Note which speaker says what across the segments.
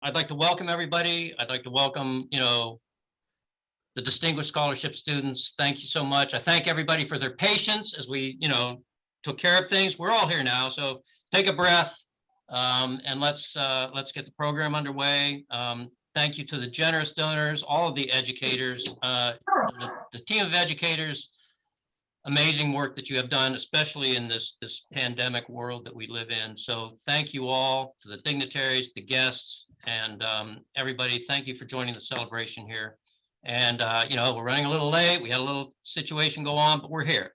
Speaker 1: I'd like to welcome everybody. I'd like to welcome, the distinguished scholarship students. Thank you so much. I thank everybody for their patience as we, took care of things. We're all here now, so take a breath, and let's get the program underway. Thank you to the generous donors, all of the educators, the team of educators. Amazing work that you have done, especially in this pandemic world that we live in. So thank you all, to the dignitaries, the guests, and everybody. Thank you for joining the celebration here. And we're running a little late. We had a little situation go on, but we're here.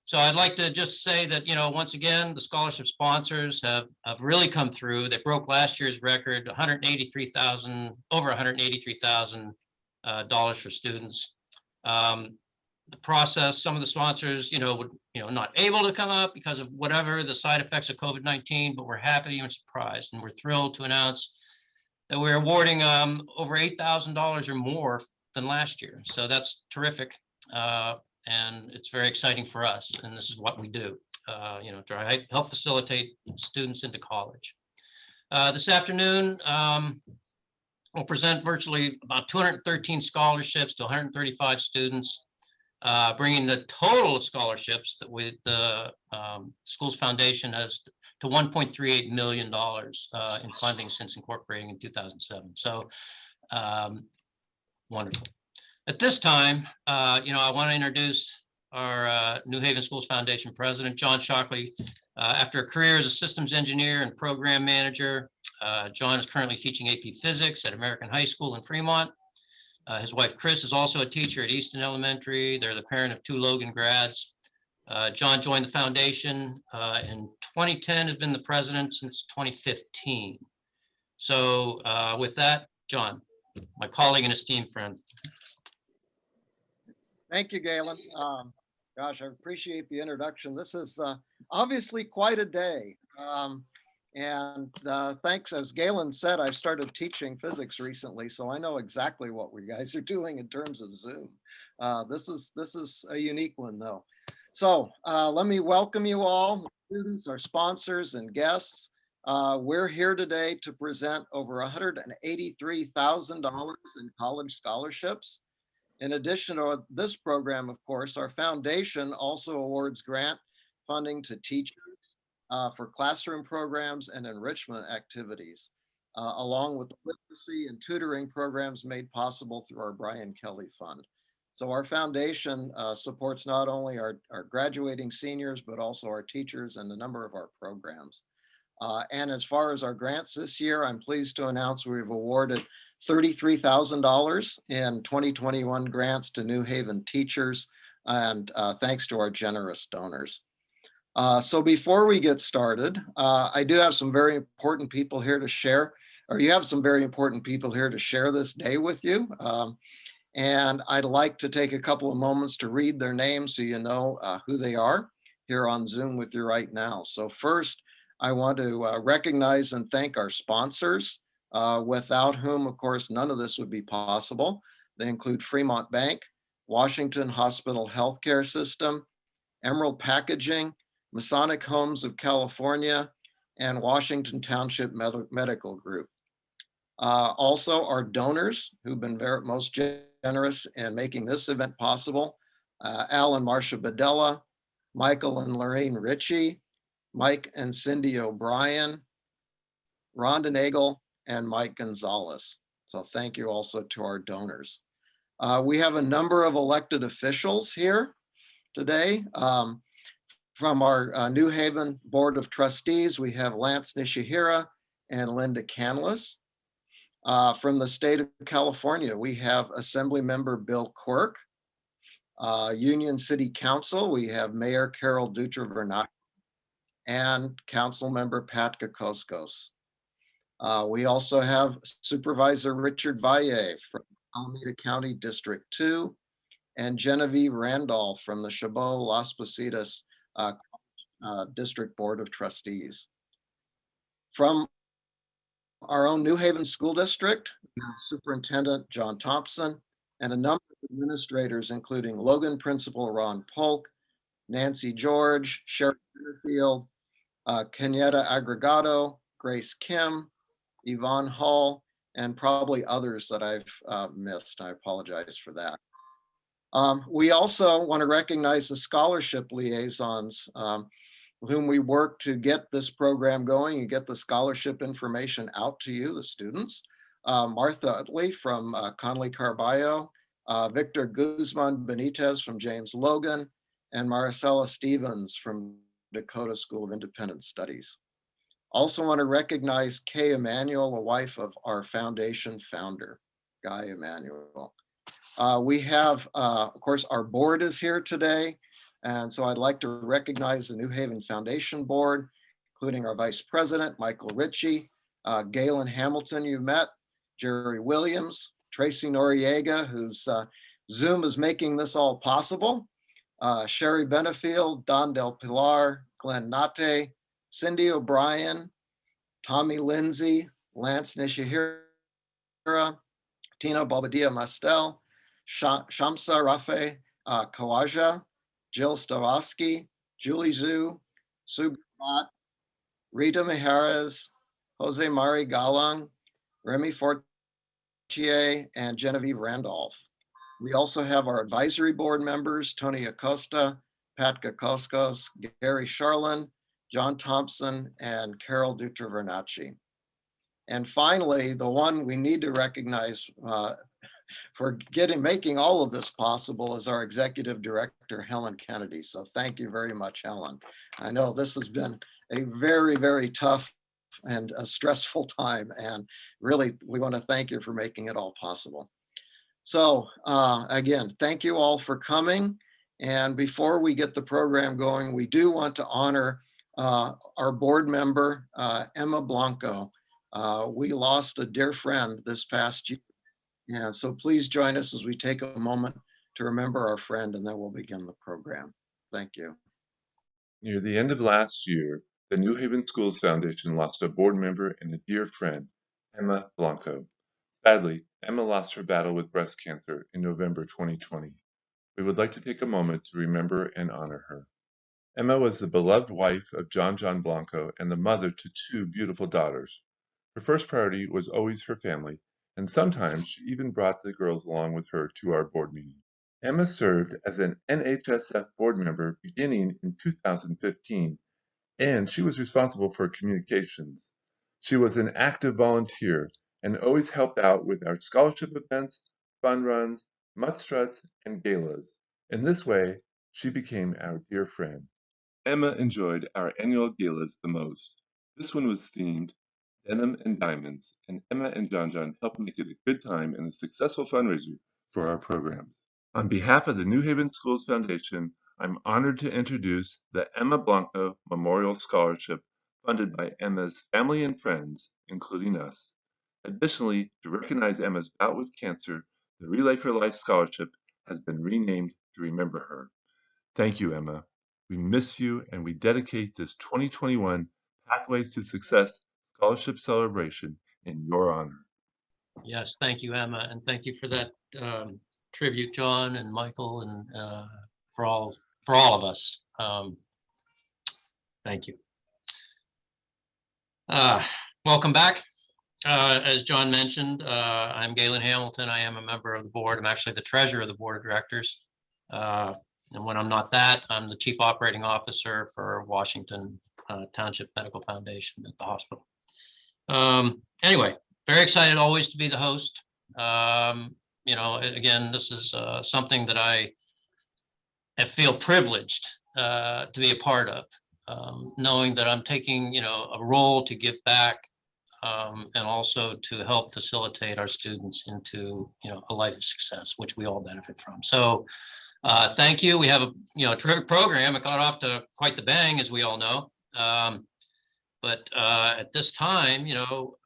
Speaker 1: So I'd like to just say that, once again, the scholarship sponsors have really come through. They broke last year's record, over $183,000 for students. The process, some of the sponsors, not able to come up because of whatever the side effects of COVID-19, but we're happy and surprised, and we're thrilled to announce that we're awarding over $8,000 or more than last year. So that's terrific, and it's very exciting for us. And this is what we do, to help facilitate students into college. This afternoon, we'll present virtually about 213 scholarships to 135 students. Bringing the total of scholarships that the school's foundation has to $1.38 million in funding since incorporating in 2007. So wonderful. At this time, I want to introduce our New Haven Schools Foundation president, John Shockley. After a career as a systems engineer and program manager, John is currently teaching AP Physics at American High School in Fremont. His wife, Chris, is also a teacher at Easton Elementary. They're the parent of 2 Logan grads. John joined the foundation in 2010, has been the president since 2015. So with that, John, my colleague and esteemed friend.
Speaker 2: Thank you, Galen. Gosh, I appreciate the introduction. This is obviously quite a day. Thanks, as Galen said, I started teaching physics recently, so I know exactly what we guys are doing in terms of Zoom. This is a unique one, though. So let me welcome you all, students, our sponsors, and guests. We're here today to present over $183,000 in college scholarships. In addition to this program, of course, our foundation also awards grant funding to teachers for classroom programs and enrichment activities, along with literacy and tutoring programs made possible through our Brian Kelly Fund. So our foundation supports not only our graduating seniors, but also our teachers and a number of our programs. And as far as our grants this year, I'm pleased to announce we've awarded $33,000 in 2021 grants to New Haven teachers, and thanks to our generous donors. So before we get started, I do have some very important people here to share, or you have some very important people here to share this day with you. And I'd like to take a couple of moments to read their names so you know who they are here on Zoom with you right now. So first, I want to recognize and thank our sponsors, without whom, of course, none of this would be possible. They include Fremont Bank, Washington Hospital Healthcare System, Emerald Packaging, Masonic Homes of California, and Washington Township Medical Group. Also, our donors who've been most generous in making this event possible: Al and Marcia Badella, Michael and Lorraine Ritchie, Mike and Cindy O'Brien, Rhonda Nagel, and Mike Gonzalez. So thank you also to our donors. We have a number of elected officials here today. From our New Haven Board of Trustees, we have Lance Nishihira and Linda Canlis. From the state of California, we have Assembly Member Bill Quirk. Union City Council, we have Mayor Carol Dutra-Vernat and Council Member Pat Kokoskos. We also have Supervisor Richard Valle from Alameda County District 2 and Genevieve Randolph from the Chabot Las Positas District Board of Trustees. From our own New Haven School District, Superintendent John Thompson, and a number of administrators, including Logan Principal Ron Polk, Nancy George, Sheriff Field, Kenyetta Aggregato, Grace Kim, Yvonne Hall, and probably others that I've missed. I apologize for that. We also want to recognize the scholarship liaisons with whom we work to get this program going and get the scholarship information out to you, the students. Martha Utley from Conley Caraballo, Victor Guzman Benitez from James Logan, and Maricela Stevens from Decoto School of Independent Studies. Also want to recognize Kay Emanuel, the wife of our foundation founder, Guy Emanuel. We have, of course, our board is here today. And so I'd like to recognize the New Haven Foundation Board, including our Vice President, Michael Ritchie, Galen Hamilton you met, Jerry Williams, Tracy Noriega, whose Zoom is making this all possible, Sherry Benefield, Don Del Pilar, Glenn Nate, Cindy O'Brien, Tommy Lindsay, Lance Nishihira, Tina Bobadilla Mastel, Shamsa Rafe Kawaja, Jill Stavosky, Julie Zhu, Sue Grat, Rita Mejares, Jose Mari Galang, Remy Fortier, and Genevieve Randolph. We also have our advisory board members, Tony Acosta, Pat Gakoskos, Gary Charlin, John Thompson, and Carol Dutra Vernacci. And finally, the one we need to recognize for making all of this possible is our executive director, Helen Kennedy. So thank you very much, Helen. I know this has been a very, very tough and a stressful time. And really, we want to thank you for making it all possible. So again, thank you all for coming. And before we get the program going, we do want to honor our board member, Emma Blanco. We lost a dear friend this past year. And so please join us as we take a moment to remember our friend, and then we'll begin the program. Thank you.
Speaker 3: Near the end of last year, the New Haven Schools Foundation lost a board member and a dear friend, Emma Blanco. Sadly, Emma lost her battle with breast cancer in November 2020. We would like to take a moment to remember and honor her. Emma was the beloved wife of John Blanco and the mother to two beautiful daughters. Her first priority was always her family, and sometimes she even brought the girls along with her to our board meeting. Emma served as an NHSF board member beginning in 2015, and she was responsible for communications. She was an active volunteer and always helped out with our scholarship events, fun runs, mustruts, and galas. In this way, she became our dear friend. Emma enjoyed our annual galas the most. This one was themed Denim and Diamonds, and Emma and John helped make it a good time and a successful fundraiser for our programs. On behalf of the New Haven Schools Foundation, I'm honored to introduce the Emma Blanco Memorial Scholarship funded by Emma's family and friends, including us. Additionally, to recognize Emma's bout with cancer, the Relay for Life Scholarship has been renamed to remember her. Thank you, Emma. We miss you, and we dedicate this 2021 Pathways to Success Scholarship Celebration in your honor.
Speaker 1: Yes, thank you, Emma, and thank you for that tribute, John and Michael, and for all of us. Thank you. Welcome back. As John mentioned, I'm Galen Hamilton. I am a member of the board. I'm actually the treasurer of the board of directors. And when I'm not that, I'm the chief operating officer for Washington Township Medical Foundation at the hospital. Anyway, very excited always to be the host. You know, again, this is something that I feel privileged to be a part of, knowing that I'm taking, you know, a role to give back and also to help facilitate our students into, you know, a life of success, which we all benefit from. So thank you. We have a, you know, terrific program. It got off to quite the bang, as we all know. But at this time, you know,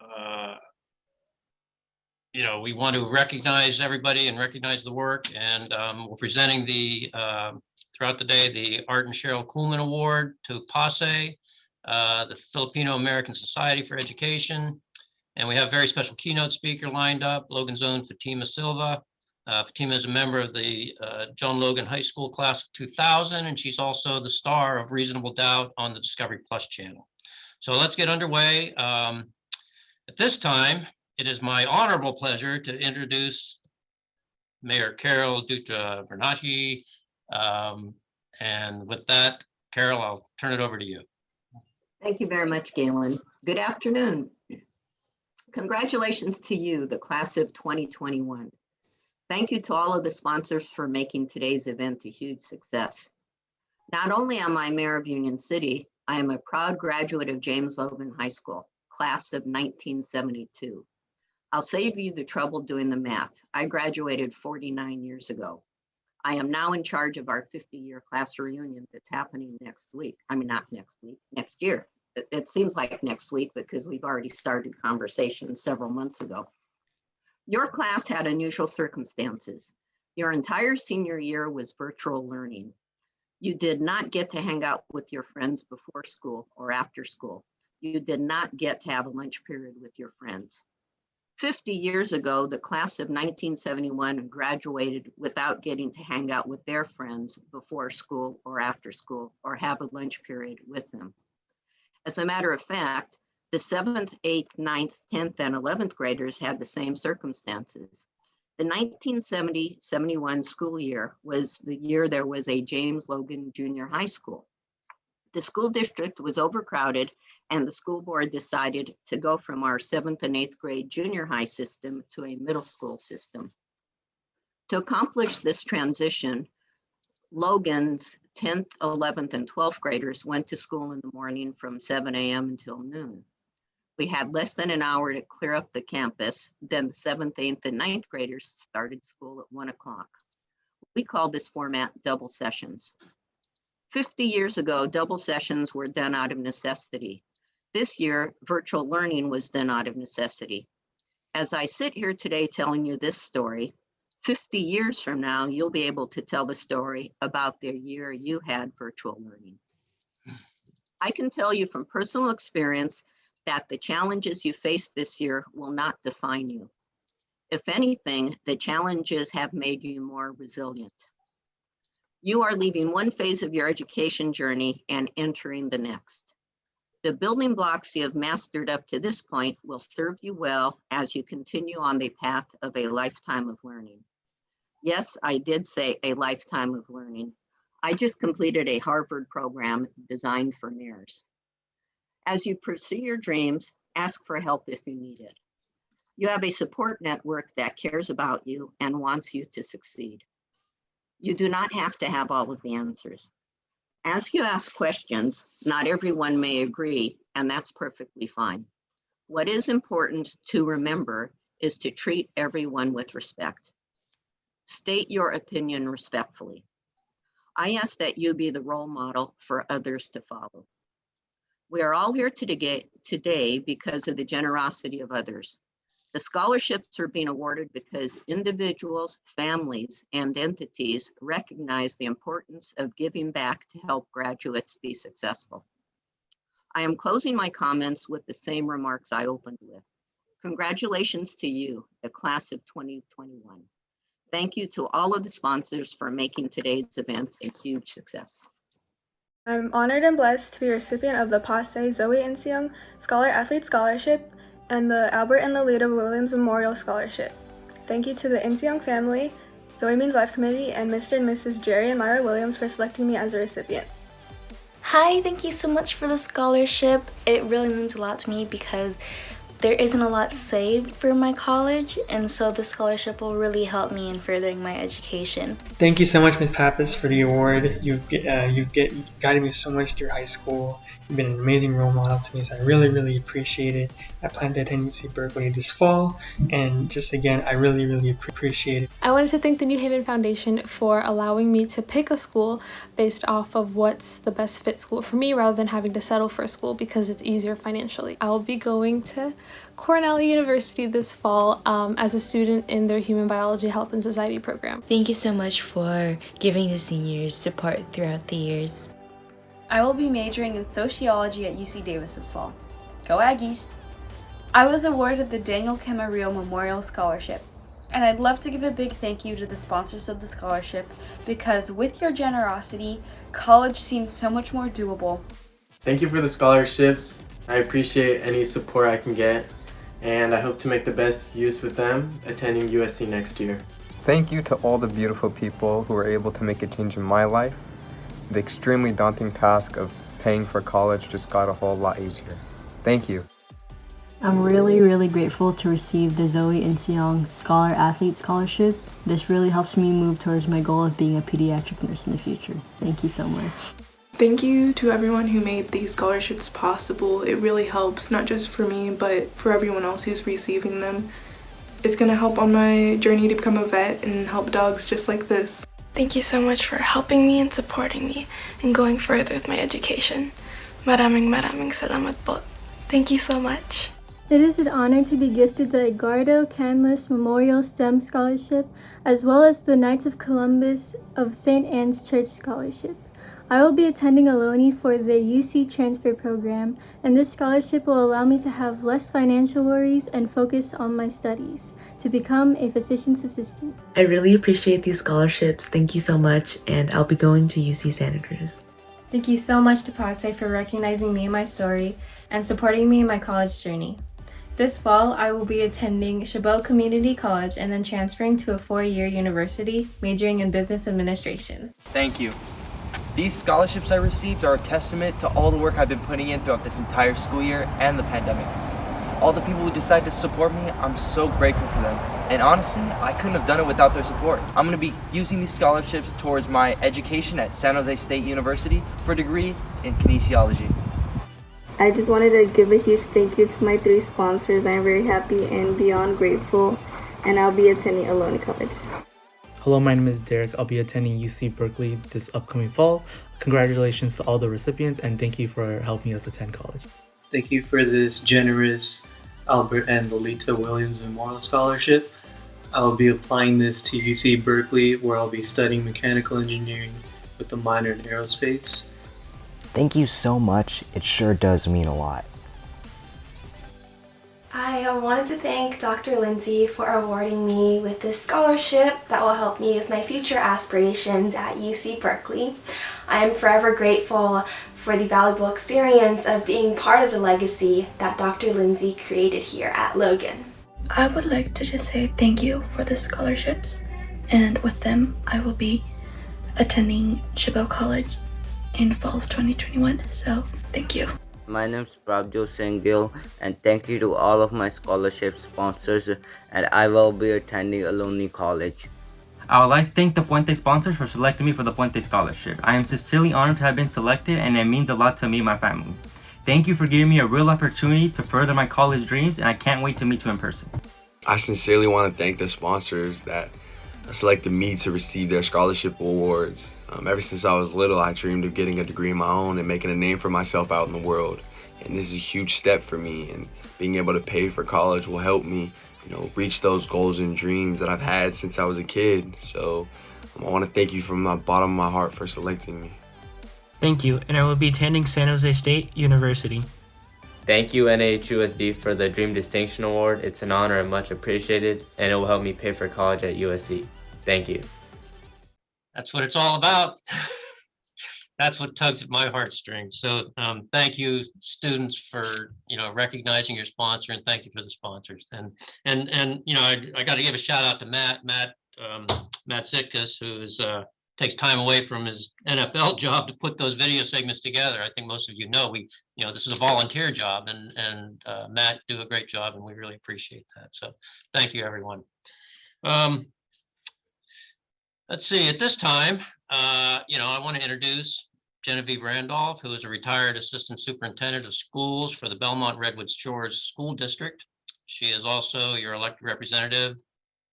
Speaker 1: we want to recognize everybody and recognize the work. And we're presenting the throughout the day the Art and Cheryl Kuhlman Award to PASE, the Filipino American Society for Education. And we have a very special keynote speaker lined up, Logan's own Fatima Silva. Fatima is a member of the James Logan High School class of 2000, and she's also the star of Reasonable Doubt on the Discovery Plus channel. So let's get underway. At this time, it is my honorable pleasure to introduce Mayor Carol Dutra Bernacchi. And with that, Carol, I'll turn it over to you.
Speaker 4: Thank you very much, Galen. Good afternoon. Congratulations to you, the class of 2021. Thank you to all of the sponsors for making today's event a huge success. Not only am I mayor of Union City, I am a proud graduate of James Logan High School, class of 1972. I'll save you the trouble doing the math. I graduated 49 years ago. I am now in charge of our 50-year class reunion that's happening next week. I mean, not next week, next year. It seems like next week because we've already started conversations several months ago. Your class had unusual circumstances. Your entire senior year was virtual learning. You did not get to hang out with your friends before school or after school. You did not get to have a lunch period with your friends. 50 years ago, the class of 1971 graduated without getting to hang out with their friends before school or after school or have a lunch period with them. As a matter of fact, the 7th, 8th, 9th, 10th, and 11th graders had the same circumstances. The 1970-71 school year was the year there was a James Logan Junior High School. The school district was overcrowded and the school board decided to go from our 7th and 8th grade junior high system to a middle school system. To accomplish this transition, Logan's 10th, 11th, and 12th graders went to school in the morning from 7 a.m. until noon. We had less than an hour to clear up the campus. Then the 7th, 8th, and 9th graders started school at 1 o'clock. We called this format double sessions. 50 years ago, double sessions were done out of necessity. This year, virtual learning was done out of necessity. As I sit here today telling you this story, 50 years from now, you'll be able to tell the story about the year you had virtual learning. I can tell you from personal experience that the challenges you face this year will not define you. If anything, the challenges have made you more resilient. You are leaving one phase of your education journey and entering the next. The building blocks you have mastered up to this point will serve you well as you continue on the path of a lifetime of learning. Yes, I did say a lifetime of learning. I just completed a Harvard program designed for mayors. As you pursue your dreams, ask for help if you need it. You have a support network that cares about you and wants you to succeed. You do not have to have all of the answers. As you ask questions, not everyone may agree, and that's perfectly fine. What is important to remember is to treat everyone with respect. State your opinion respectfully. I ask that you be the role model for others to follow. We are all here today because of the generosity of others. The scholarships are being awarded because individuals, families, and entities recognize the importance of giving back to help graduates be successful. I am closing my comments with the same remarks I opened with. Congratulations to you, the class of 2021. Thank you to all of the sponsors for making today's event a huge success.
Speaker 5: I'm honored and blessed to be a recipient of the Passe Zoe Inseung Scholar Athlete Scholarship and the Albert and Lolita Williams Memorial Scholarship. Thank you to the Inseung family, Zoe Means Life Committee, and Mr. and Mrs. Jerry and Myra Williams for selecting me as a recipient.
Speaker 6: Hi, thank you so much for the scholarship. It really means a lot to me because there isn't a lot saved for my college, and so the scholarship will really help me in furthering my education.
Speaker 7: Thank you so much, Ms. Pappas, for the award. You've guided me so much through high school. You've been an amazing role model to me, so I really appreciate it. I plan to attend UC Berkeley this fall, and just again, I really appreciate it.
Speaker 8: I wanted to thank the New Haven Foundation for allowing me to pick a school based off of what's the best fit school for me rather than having to settle for a school because it's easier financially. I will be going to Cornell University this fall as a student in their Human Biology, Health, and Society program.
Speaker 9: Thank you so much for giving the seniors support throughout the years.
Speaker 10: I will be majoring in sociology at UC Davis this fall. Go Aggies! I was awarded the Daniel Camarillo Memorial Scholarship, and I'd love to give a big thank you to the sponsors of the scholarship because with your generosity, college seems so much more doable.
Speaker 11: Thank you for the scholarships. I appreciate any support I can get. and I hope to make the best use with them attending USC next year.
Speaker 12: Thank you to all the beautiful people who were able to make a change in my life. The extremely daunting task of paying for college just got a whole lot easier. Thank you.
Speaker 13: I'm really grateful to receive the Zoe and Seong Scholar Athlete Scholarship. This really helps me move towards my goal of being a pediatric nurse in the future. Thank you so much.
Speaker 5: Thank you to everyone who made these scholarships possible. It really helps, not just for me, but for everyone else who's receiving them. It's gonna help on my journey to become a vet and help dogs just like this.
Speaker 8: Thank you so much for helping me and supporting me and going further with my education. Maraming salamat po. Thank you so much.
Speaker 5: It is an honor to be gifted the Edgardo Canlis Memorial STEM Scholarship, as well as the Knights of Columbus of St. Anne's Church Scholarship. I will be attending Ohlone for the UC Transfer Program, and this scholarship will allow me to have less financial worries and focus on my studies to become a physician's assistant.
Speaker 9: I really appreciate these scholarships. Thank you so much, and I'll be going to UC Santa Cruz.
Speaker 14: Thank you so much to PASE for recognizing me and my story and supporting me in my college journey. This fall, I will be attending Chabot Community College and then transferring to a 4-year university, majoring in business administration.
Speaker 15: Thank you. These scholarships I received are a testament to all the work I've been putting in throughout this entire school year and the pandemic. All the people who decide to support me, I'm so grateful for them. And honestly, I couldn't have done it without their support. I'm going to be using these scholarships towards my education at San Jose State University for a degree in kinesiology.
Speaker 16: I just wanted to give a huge thank you to my 3 sponsors. I'm very happy and beyond grateful, and I'll be attending Ohlone College.
Speaker 17: Hello, my name is Derek. I'll be attending UC Berkeley this upcoming fall. Congratulations to all the recipients, and thank you for helping us attend college.
Speaker 18: Thank you for this generous Albert and Lolita Williams Memorial Scholarship. I'll be applying this to UC Berkeley, where I'll be studying mechanical engineering with a minor in aerospace.
Speaker 19: Thank you so much. It sure does mean a lot.
Speaker 20: I wanted to thank Dr. Lindsay for awarding me with this scholarship that will help me with my future aspirations at UC Berkeley. I am forever grateful for the valuable experience of being part of the legacy that Dr. Lindsay created here at Logan.
Speaker 21: I would like to just say thank you for the scholarships, and with them I will be attending Chabot College in fall of 2021, so thank you.
Speaker 22: My name is Prabjot Singh Gill, and thank you to all of my scholarship sponsors, and I will be attending Ohlone College.
Speaker 23: I would like to thank the Puente sponsors for selecting me for the Puente Scholarship. I am sincerely honored to have been selected, and it means a lot to me and my family. Thank you for giving me a real opportunity to further my college dreams, and I can't wait to meet you in person.
Speaker 24: I sincerely want to thank the sponsors that selected me to receive their scholarship awards. Ever since I was little, I dreamed of getting a degree of my own and making a name for myself out in the world. And this is a huge step for me, and being able to pay for college will help me, reach those goals and dreams that I've had since I was a kid. So I want to thank you from the bottom of my heart for selecting me.
Speaker 25: Thank you, and I will be attending San Jose State University.
Speaker 11: Thank you, NAHUSD, for the Dream Distinction Award. It's an honor and much appreciated, and it will help me pay for college at USC. Thank you.
Speaker 1: That's what it's all about. That's what tugs at my heartstrings. So thank you, students, for recognizing your sponsor, and thank you for the sponsors. And I got to give a shout out to Matt Zitkus, who takes time away from his NFL job to put those video segments together. I think most of you know this is a volunteer job, and Matt do a great job, and we really appreciate that. So thank you, everyone. Let's see. At this time, I want to introduce Genevieve Randolph, who is a retired assistant superintendent of schools for the Belmont Redwood Shores School District. She is also your elected representative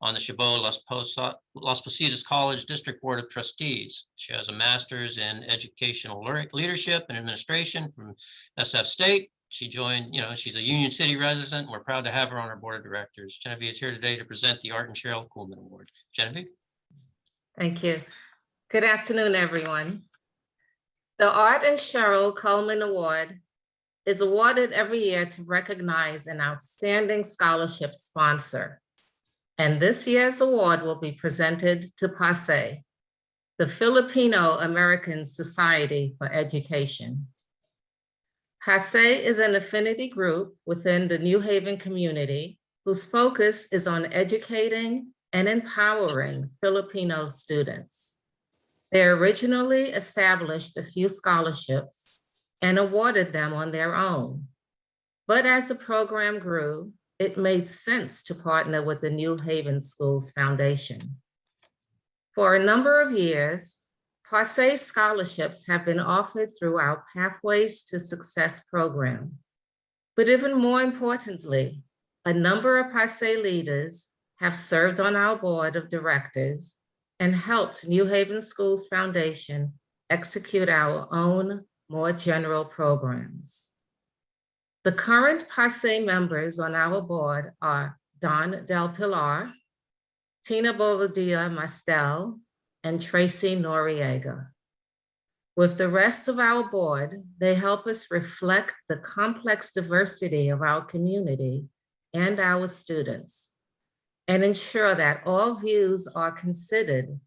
Speaker 1: on the Chabot Las Positas College District Board of Trustees. She has a master's in educational leadership and administration from SF State. She joined, she's a Union City resident, and we're proud to have her on our board of directors. Genevieve is here today to present the Art and Cheryl Kuhlman Award. Genevieve?
Speaker 26: Thank you. Good afternoon, everyone. The Art and Cheryl Kuhlman Award is awarded every year to recognize an outstanding scholarship sponsor. And this year's award will be presented to PASE, the Filipino American Society for Education. PASE is an affinity group within the New Haven community whose focus is on educating and empowering Filipino students. They originally established a few scholarships and awarded them on their own. But as the program grew, it made sense to partner with the New Haven Schools Foundation. For a number of years, PASE scholarships have been offered through our Pathways to Success program. But even more importantly, a number of PASE leaders have served on our board of directors and helped New Haven Schools Foundation execute our own more general programs. The current PASE members on our board are Don Del Pilar, Tina Bobadilla Mastel, and Tracy Noriega. With the rest of our board, they help us reflect the complex diversity of our community and our students, and ensure that all views are considered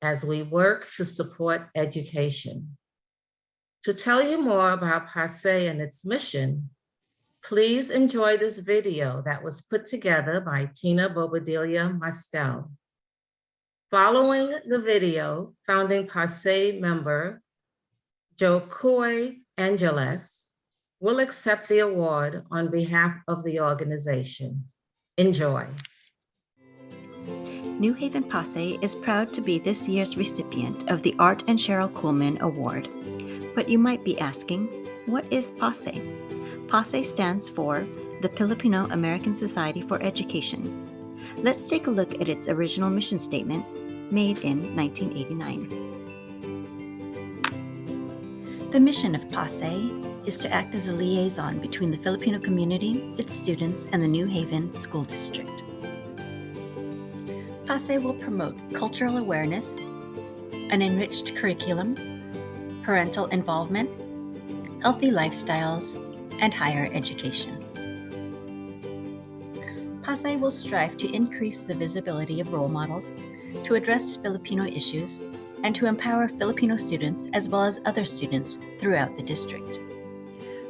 Speaker 26: as we work to support education. To tell you more about PASE and its mission, please enjoy this video that was put together by Tina Bobadilla Mastel. Following the video, founding PASE member Jokoi Angeles will accept the award on behalf of the organization. Enjoy.
Speaker 2: New Haven PASE is proud to be this year's recipient of the Art and Cheryl Kuhlman Award. But you might be asking, what is PASE? PASE stands for the Filipino American Society for Education. Let's take a look at its original mission statement, made in 1989. The mission of PASE is to act as a liaison between the Filipino community, its students, and the New Haven School District. PASE will promote cultural awareness, an enriched curriculum, parental involvement, healthy lifestyles, and higher education. PASE will strive to increase the visibility of role models, to address Filipino issues, and to empower Filipino students as well as other students throughout the district.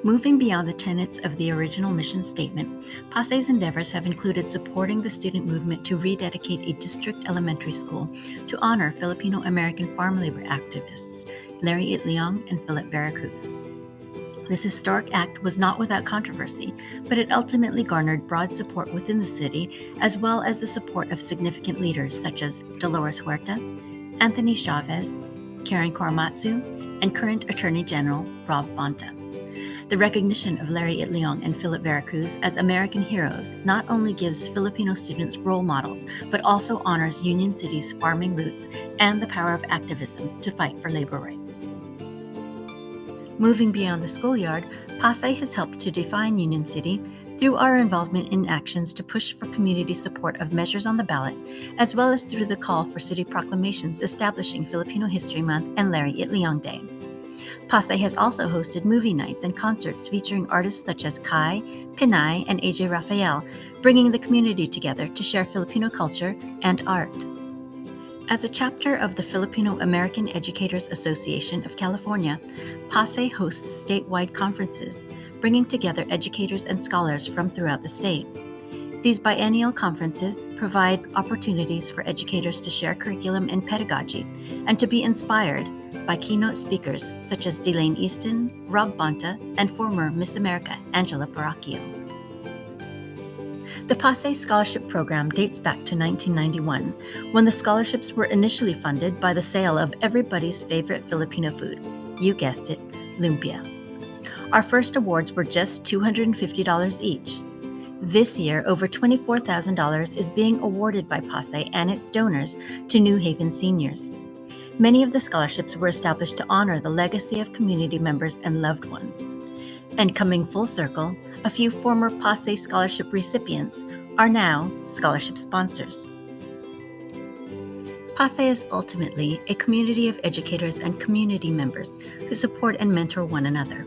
Speaker 2: Moving beyond the tenets of the original mission statement, PASE's endeavors have included supporting the student movement to rededicate a district elementary school to honor Filipino American farm labor activists Larry Itliong and Philip Veracruz. This historic act was not without controversy, but it ultimately garnered broad support within the city, as well as the support of significant leaders such as Dolores Huerta, Anthony Chavez, Karen Korematsu, and current Attorney General Rob Bonta. The recognition of Larry Itliong and Philip Veracruz as American heroes not only gives Filipino students role models, but also honors Union City's farming roots and the power of activism to fight for labor rights. Moving beyond the schoolyard, PASE has helped to define Union City through our involvement in actions to push for community support of measures on the ballot, as well as through the call for city proclamations establishing Filipino History Month and Larry Itliong Day. PASE has also hosted movie nights and concerts featuring artists such as Kai, Pinay, and AJ Rafael, bringing the community together to share Filipino culture and art. As a chapter of the Filipino American Educators Association of California, PASE hosts statewide conferences, bringing together educators and scholars from throughout the state. These biennial conferences provide opportunities for educators to share curriculum and pedagogy and to be inspired by keynote speakers such as Delane Easton, Rob Bonta, and former Miss America Angela Paracchio. The PASE Scholarship Program dates back to 1991, when the scholarships were initially funded by the sale of everybody's favorite Filipino food, you guessed it, lumpia. Our first awards were just $250 each. This year, over $24,000 is being awarded by PASE and its donors to New Haven seniors. Many of the scholarships were established to honor the legacy of community members and loved ones. And coming full circle, a few former PASE scholarship recipients are now scholarship sponsors. PASE is ultimately a community of educators and community members who support and mentor one another.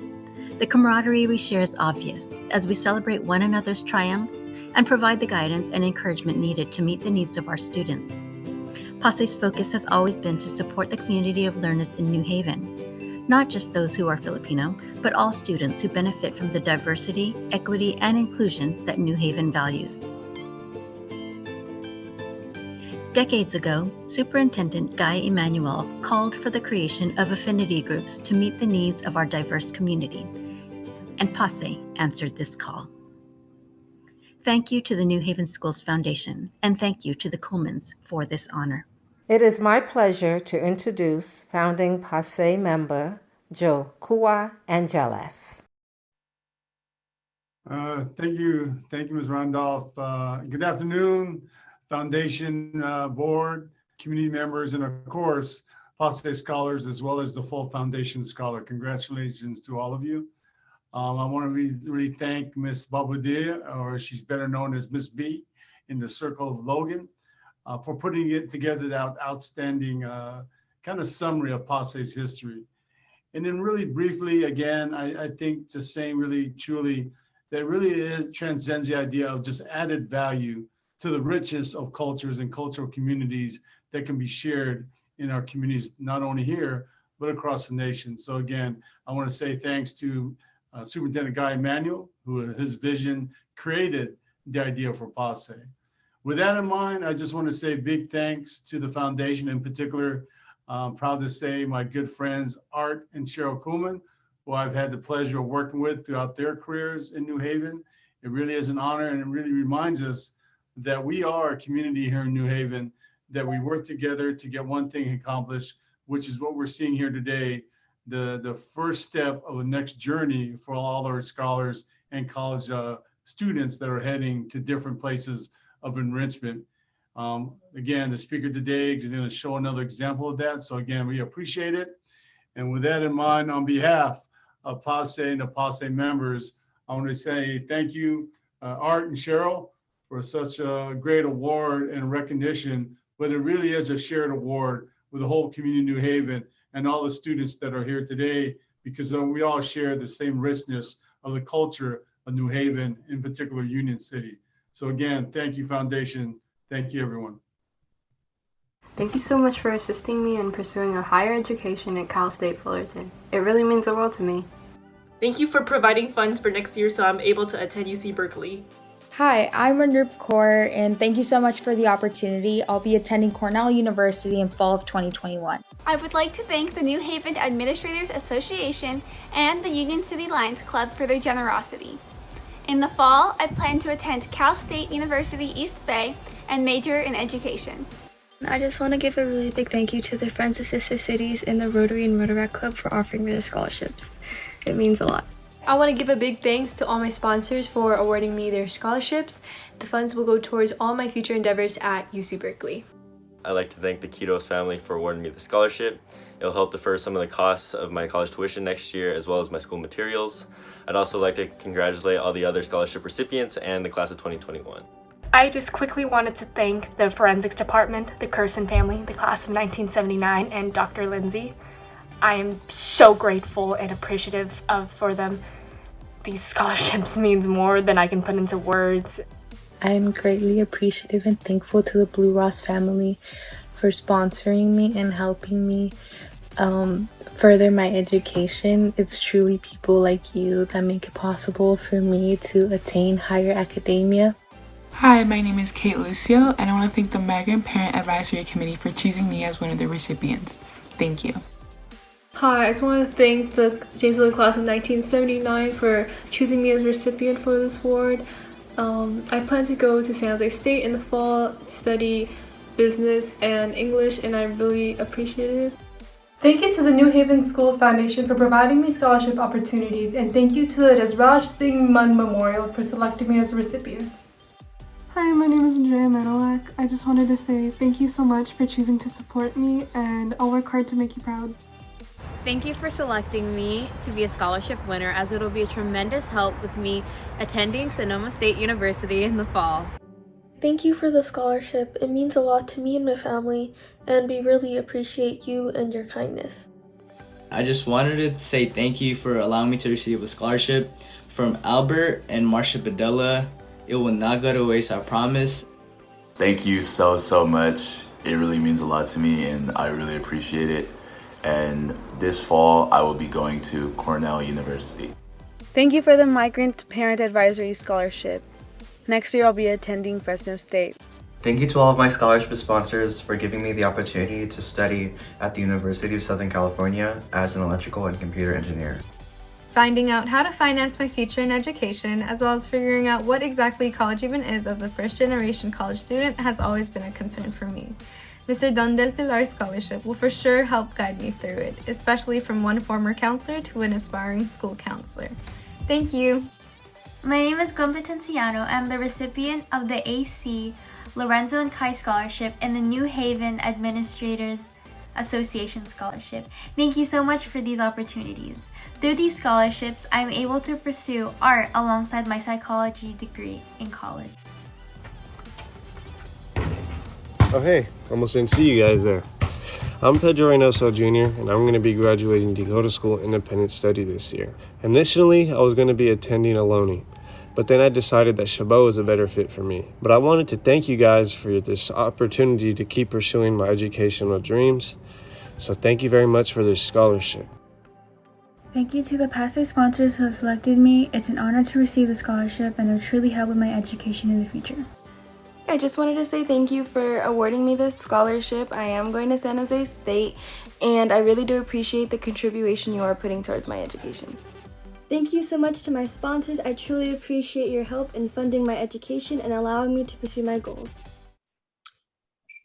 Speaker 2: The camaraderie we share is obvious as we celebrate one another's triumphs and provide the guidance and encouragement needed to meet the needs of our students. PASE's focus has always been to support the community of learners in New Haven. not just those who are Filipino, but all students who benefit from the diversity, equity, and inclusion that New Haven values. Decades ago, Superintendent Guy Emanuel called for the creation of affinity groups to meet the needs of our diverse community, and PASE answered this call. Thank you to the New Haven Schools Foundation, and thank you to the Kuhlmans for this honor.
Speaker 26: It is my pleasure to introduce founding PASE member Joe Kua Angeles.
Speaker 3: Thank you, Ms. Randolph. Good afternoon, Foundation Board, community members, and of course, PASE scholars, as well as the full Foundation scholar. Congratulations to all of you. I want to really thank Ms. Babudia, or she's better known as Miss B, in the Circle of Logan, for putting it together, that outstanding kind of summary of PASE's history. And then really briefly, again, I think just saying really truly, that really transcends the idea of just added value to the richest of cultures and cultural communities that can be shared in our communities, not only here, but across the nation. So again, I want to say thanks to Superintendent Guy Emanuel, who his vision created the idea for PASE. With that in mind, I just want to say big thanks to the foundation, in particular. I'm proud to say my good friends, Art and Cheryl Kuhlman, who I've had the pleasure of working with throughout their careers in New Haven. It really is an honor, and it really reminds us that we are a community here in New Haven, that we work together to get one thing accomplished, which is what we're seeing here today, the first step of the next journey for all our scholars and college students that are heading to different places of enrichment. Again, the speaker today is going to show another example of that. So again, we appreciate it. And with that in mind, on behalf of PASE and the PASE members, I want to say thank you, Art and Cheryl, for such a great award and recognition. But it really is a shared award with the whole community of New Haven and all the students that are here today, because we all share the same richness of the culture of New Haven, in particular Union City. So again, thank you, Foundation. Thank you, everyone.
Speaker 4: Thank you so much for assisting me in pursuing a higher education at Cal State Fullerton. It really means the world to me.
Speaker 6: Thank you for providing funds for next year so I'm able to attend UC Berkeley.
Speaker 7: Hi, I'm Manrup Kaur, and thank you so much for the opportunity. I'll be attending Cornell University in fall of 2021.
Speaker 10: I would like to thank the New Haven Administrators Association and the Union City Lions Club for their generosity. In the fall, I plan to attend Cal State University East Bay and major in education.
Speaker 21: I just want to give a really big thank you to the Friends of Sister Cities and the Rotary and Rotaract Club for offering me the scholarships. It means a lot.
Speaker 8: I want to give a big thanks to all my sponsors for awarding me their scholarships. The funds will go towards all my future endeavors at UC Berkeley.
Speaker 12: I'd like to thank the Kitos family for awarding me the scholarship. It'll help defer some of the costs of my college tuition next year, as well as my school materials. I'd also like to congratulate all the other scholarship recipients and the class of 2021.
Speaker 27: I just quickly wanted to thank the forensics department, the Curson family, the class of 1979, and Dr. Lindsay. I am so grateful and appreciative for them. These scholarships means more than I can put into words.
Speaker 14: I am greatly appreciative and thankful to the Blue Ross family for sponsoring me and helping me further my education. It's truly people like you that make it possible for me to attain higher academia.
Speaker 28: Hi, my name is Kate Lucio, and I want to thank the Migrant Parent Advisory Committee for choosing me as one of the recipients. Thank you.
Speaker 5: Hi, I just want to thank the James Logan class of 1979 for choosing me as recipient for this award. I plan to go to San Jose State in the fall to study business and English, and I really appreciate it.
Speaker 8: Thank you to the New Haven Schools Foundation for providing me scholarship opportunities, and thank you to the Desraj Singh Munn Memorial for selecting me as a recipient.
Speaker 29: Hi, my name is Andrea Manilak. I just wanted to say thank you so much for choosing to support me, and I'll work hard to make you proud.
Speaker 30: Thank you for selecting me to be a scholarship winner, as it will be a tremendous help with me attending Sonoma State University in the fall.
Speaker 21: Thank you for the scholarship. It means a lot to me and my family, and we really appreciate you and your kindness.
Speaker 31: I just wanted to say thank you for allowing me to receive a scholarship from Albert and Marcia Badella. It will not go to waste, I promise.
Speaker 32: Thank you so much. It really means a lot to me, and I really appreciate it.
Speaker 9: and this fall I will be going to Cornell University.
Speaker 13: Thank you for the Migrant Parent Advisory Scholarship. Next year I'll be attending Fresno State.
Speaker 15: Thank you to all of my scholarship sponsors for giving me the opportunity to study at the University of Southern California as an electrical and computer engineer.
Speaker 4: Finding out how to finance my future in education, as well as figuring out what exactly college even is as a first-generation college student, has always been a concern for me. Mr. Don Del Pilar Scholarship will for sure help guide me through it, especially from one former counselor to an aspiring school counselor. Thank you.
Speaker 16: My name is Competenciano. I'm the recipient of the AC Lorenzo and Kai Scholarship and the New Haven Administrators Association Scholarship. Thank you so much for these opportunities. Through these scholarships, I'm able to pursue art alongside my psychology degree in college.
Speaker 17: Oh hey, almost didn't see you guys there. I'm Pedro Reynoso Jr. and I'm going to be graduating Decoto School Independent Study this year. Initially, I was going to be attending Ohlone, but then I decided that Chabot was a better fit for me. But I wanted to thank you guys for this opportunity to keep pursuing my educational dreams. So thank you very much for this scholarship.
Speaker 18: Thank you to the PASE sponsors who have selected me. It's an honor to receive the scholarship and it will truly help with my education in the future.
Speaker 5: I just wanted to say thank you for awarding me this scholarship. I am going to San Jose State, and I really do appreciate the contribution you are putting towards my education.
Speaker 19: Thank you so much to my sponsors. I truly appreciate your help in funding my education and allowing me to pursue my goals.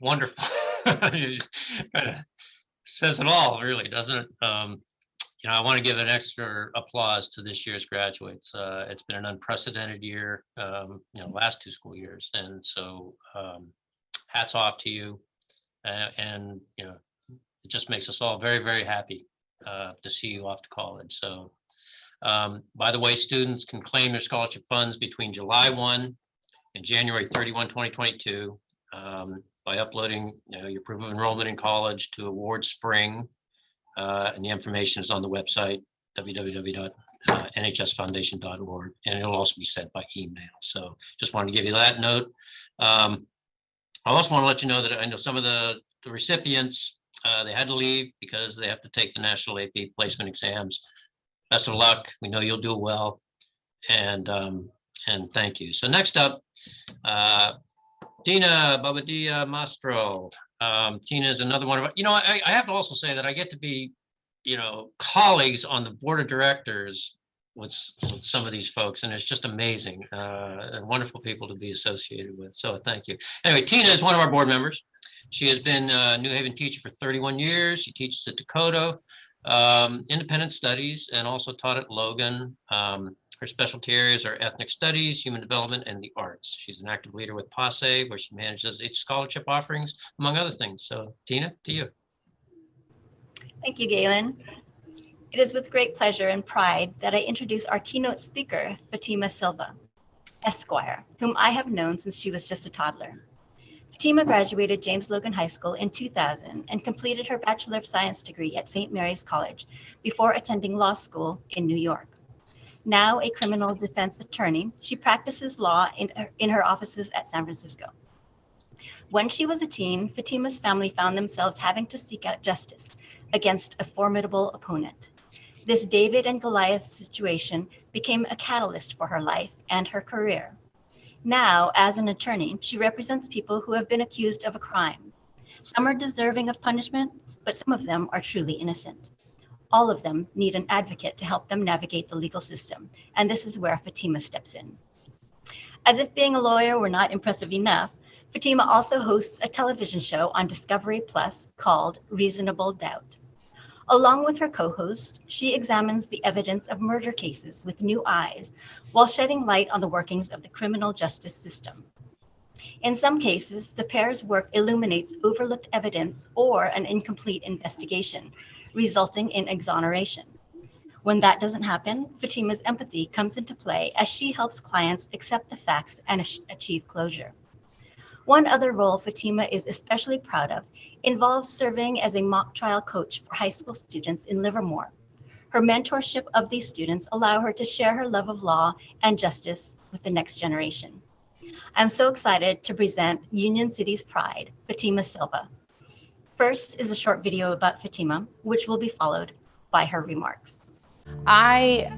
Speaker 1: Wonderful. Says it all, really, doesn't it? I want to give an extra applause to this year's graduates. It's been an unprecedented year, last 2 school years. And so hats off to you. And it just makes us all very, very happy to see you off to college. So, by the way, students can claim their scholarship funds between July 1 and January 31, 2022 by uploading your proof of enrollment in college to Award Spring. And the information is on the website, www.nhsfoundation.org, and it'll also be sent by email. So just wanted to give you that note. I also want to let you know that I know some of the recipients, they had to leave because they have to take the National AP placement exams. Best of luck. We know you'll do well. And thank you. So next up, Tina Babadia Mastro. Tina is another one of, I have to also say that I get to be, colleagues on the board of directors with some of these folks, and it's just amazing and wonderful people to be associated with. So thank you. Anyway, Tina is one of our board members. She has been a New Haven teacher for 31 years. She teaches at Decoto, independent studies, and also taught at Logan. Her specialty areas are ethnic studies, human development, and the arts. She's an active leader with PASE, where she manages its scholarship offerings, among other things. So Tina, to you.
Speaker 2: Thank you, Galen. It is with great pleasure and pride that I introduce our keynote speaker, Fatima Silva, Esquire, whom I have known since she was just a toddler. Fatima graduated James Logan High School in 2000 and completed her Bachelor of Science degree at St. Mary's College before attending law school in New York. Now a criminal defense attorney, she practices law in her offices at San Francisco. When she was a teen, Fatima's family found themselves having to seek out justice against a formidable opponent. This David and Goliath situation became a catalyst for her life and her career. Now, as an attorney, she represents people who have been accused of a crime. Some are deserving of punishment, but some of them are truly innocent. All of them need an advocate to help them navigate the legal system, and this is where Fatima steps in. As if being a lawyer were not impressive enough, Fatima also hosts a television show on Discovery Plus called Reasonable Doubt. Along with her co-host, she examines the evidence of murder cases with new eyes while shedding light on the workings of the criminal justice system. In some cases, the pair's work illuminates overlooked evidence or an incomplete investigation, resulting in exoneration. When that doesn't happen, Fatima's empathy comes into play as she helps clients accept the facts and achieve closure. One other role Fatima is especially proud of involves serving as a mock trial coach for high school students in Livermore. Her mentorship of these students allow her to share her love of law and justice with the next generation. I'm so excited to present Union City's pride, Fatima Silva. First is a short video about Fatima, which will be followed by her remarks.
Speaker 3: I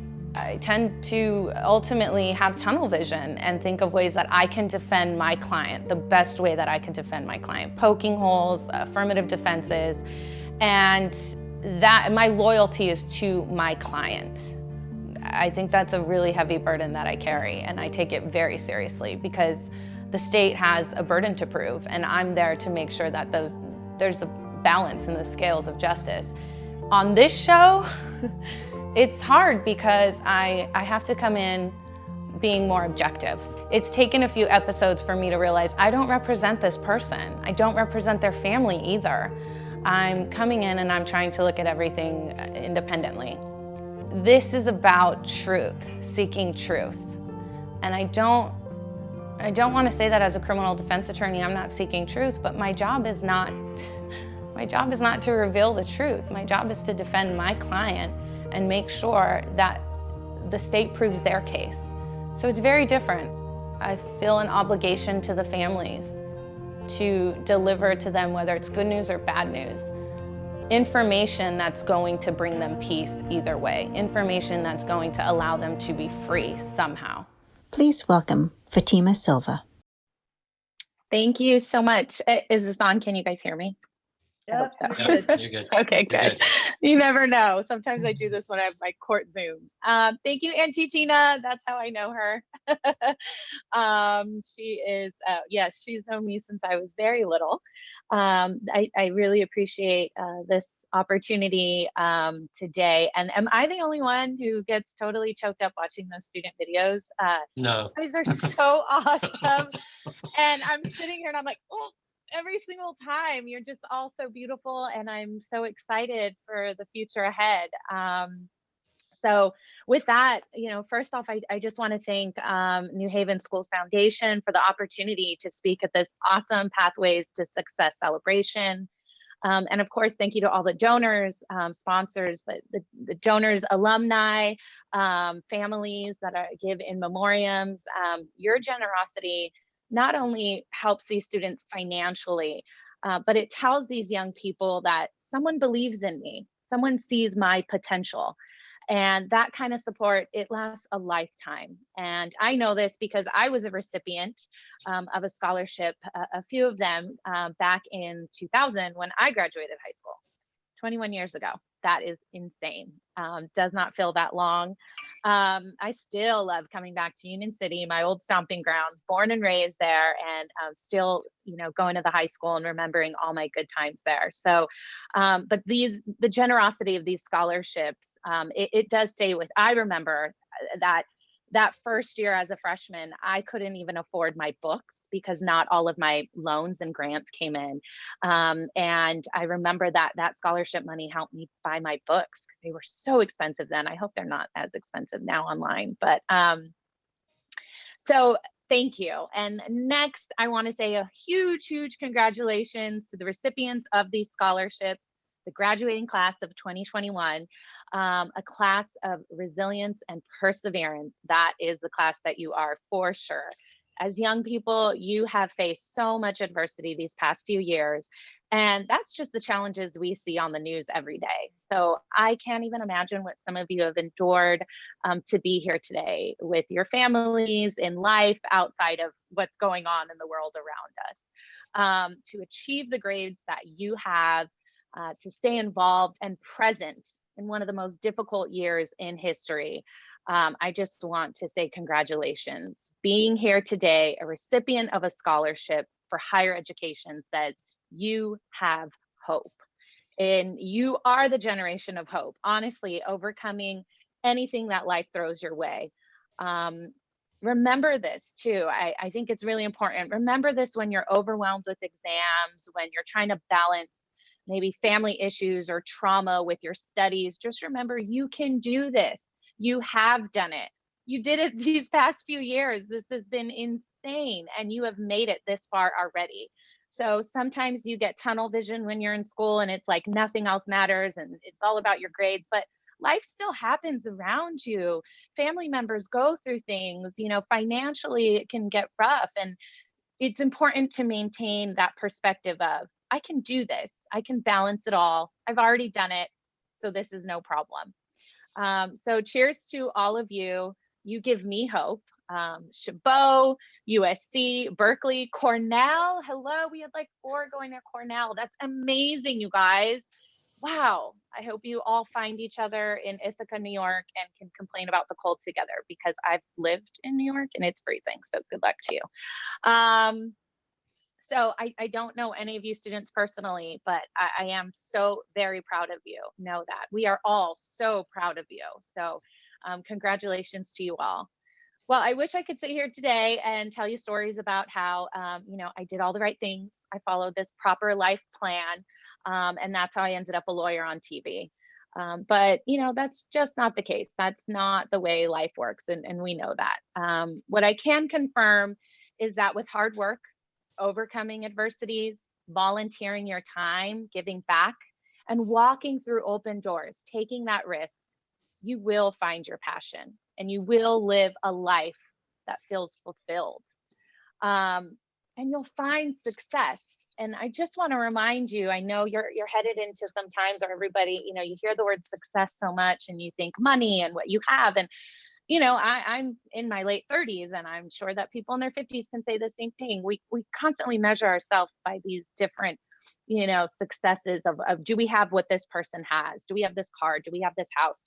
Speaker 3: tend to ultimately have tunnel vision and think of ways that I can defend my client, the best way that I can defend my client, poking holes, affirmative defenses, and that my loyalty is to my client. I think that's a really heavy burden that I carry, and I take it very seriously because the state has a burden to prove, and I'm there to make sure that there's a balance in the scales of justice. On this show, it's hard because I have to come in being more objective. It's taken a few episodes for me to realize I don't represent this person. I don't represent their family either. I'm coming in and I'm trying to look at everything independently. This is about truth, seeking truth. And I don't want to say that as a criminal defense attorney, I'm not seeking truth, but my job is not to reveal the truth. My job is to defend my client and make sure that the state proves their case. So it's very different. I feel an obligation to the families to deliver to them, whether it's good news or bad news, information that's going to bring them peace either way, information that's going to allow them to be free somehow.
Speaker 2: Please welcome Fatima Silva.
Speaker 6: Thank you so much. Is this on? Can you guys hear me?
Speaker 1: Yep, you're good.
Speaker 6: Okay,
Speaker 1: You're
Speaker 6: good. You never know. Sometimes I do this when I have my court Zooms. Thank you, Auntie Tina. That's how I know her. She is, yes, she's known me since I was very little. I really appreciate this opportunity today. And am I the only one who gets totally choked up watching those student videos?
Speaker 1: No.
Speaker 6: You guys are so awesome. And I'm sitting here and I'm like, oh, every single time you're just all so beautiful, and I'm so excited for the future ahead. So with that, first off, I just want to thank New Haven Schools Foundation for the opportunity to speak at this awesome Pathways to Success celebration. And of course, thank you to all the donors, sponsors, but the donors, alumni, families that give in memoriams. Your generosity not only helps these students financially, but it tells these young people that someone believes in me, someone sees my potential. And that kind of support, it lasts a lifetime. And I know this because I was a recipient of a scholarship, a few of them back in 2000 when I graduated high school, 21 years ago. That is insane. Does not feel that long. I still love coming back to Union City, my old stomping grounds, born and raised there, and still, going to the high school and remembering all my good times there. So, but the generosity of these scholarships, it does stay with. I remember that first year as a freshman, I couldn't even afford my books because not all of my loans and grants came in. And I remember that scholarship money helped me buy my books because they were so expensive then. I hope they're not as expensive now online, but so thank you. And next, I want to say a huge, huge congratulations to the recipients of these scholarships, the graduating class of 2021. A class of resilience and perseverance. That is the class that you are for sure. As young people, you have faced so much adversity these past few years, and that's just the challenges we see on the news every day. So I can't even imagine what some of you have endured to be here today with your families, in life, outside of what's going on in the world around us. To achieve the grades that you have, to stay involved and present in one of the most difficult years in history. I just want to say congratulations. Being here today, a recipient of a scholarship for higher education, says you have hope. And you are the generation of hope, honestly, overcoming anything that life throws your way. Remember this too. I think it's really important. Remember this when you're overwhelmed with exams, when you're trying to balance maybe family issues or trauma with your studies. Just remember, you can do this. You have done it. You did it these past few years. This has been insane, and you have made it this far already. So sometimes you get tunnel vision when you're in school and it's like nothing else matters and it's all about your grades, but life still happens around you. Family members go through things, financially it can get rough, and it's important to maintain that perspective of I can do this. I can balance it all. I've already done it. So this is no problem. So cheers to all of you. You give me hope. Chabot, USC, Berkeley, Cornell. Hello, we had like 4 going to Cornell. That's amazing, you guys. Wow. I hope you all find each other in Ithaca, New York, and can complain about the cold together, because I've lived in New York and it's freezing. So good luck to you. So I don't know any of you students personally, but I am so very proud of you. Know that we are all so proud of you. So congratulations to you all. Well, I wish I could sit here today and tell you stories about how, I did all the right things. I followed this proper life plan. And that's how I ended up a lawyer on TV. But, that's just not the case. That's not the way life works. And we know that. What I can confirm is that with hard work, overcoming adversities, volunteering your time, giving back, and walking through open doors, taking that risk, you will find your passion and you will live a life that feels fulfilled. And you'll find success. And I just want to remind you, I know you're headed into some times where everybody, you hear the word success so much and you think money and what you have. And I'm in my late 30s, and I'm sure that people in their 50s can say the same thing. We constantly measure ourselves by these different, successes of do we have what this person has? Do we have this car? Do we have this house?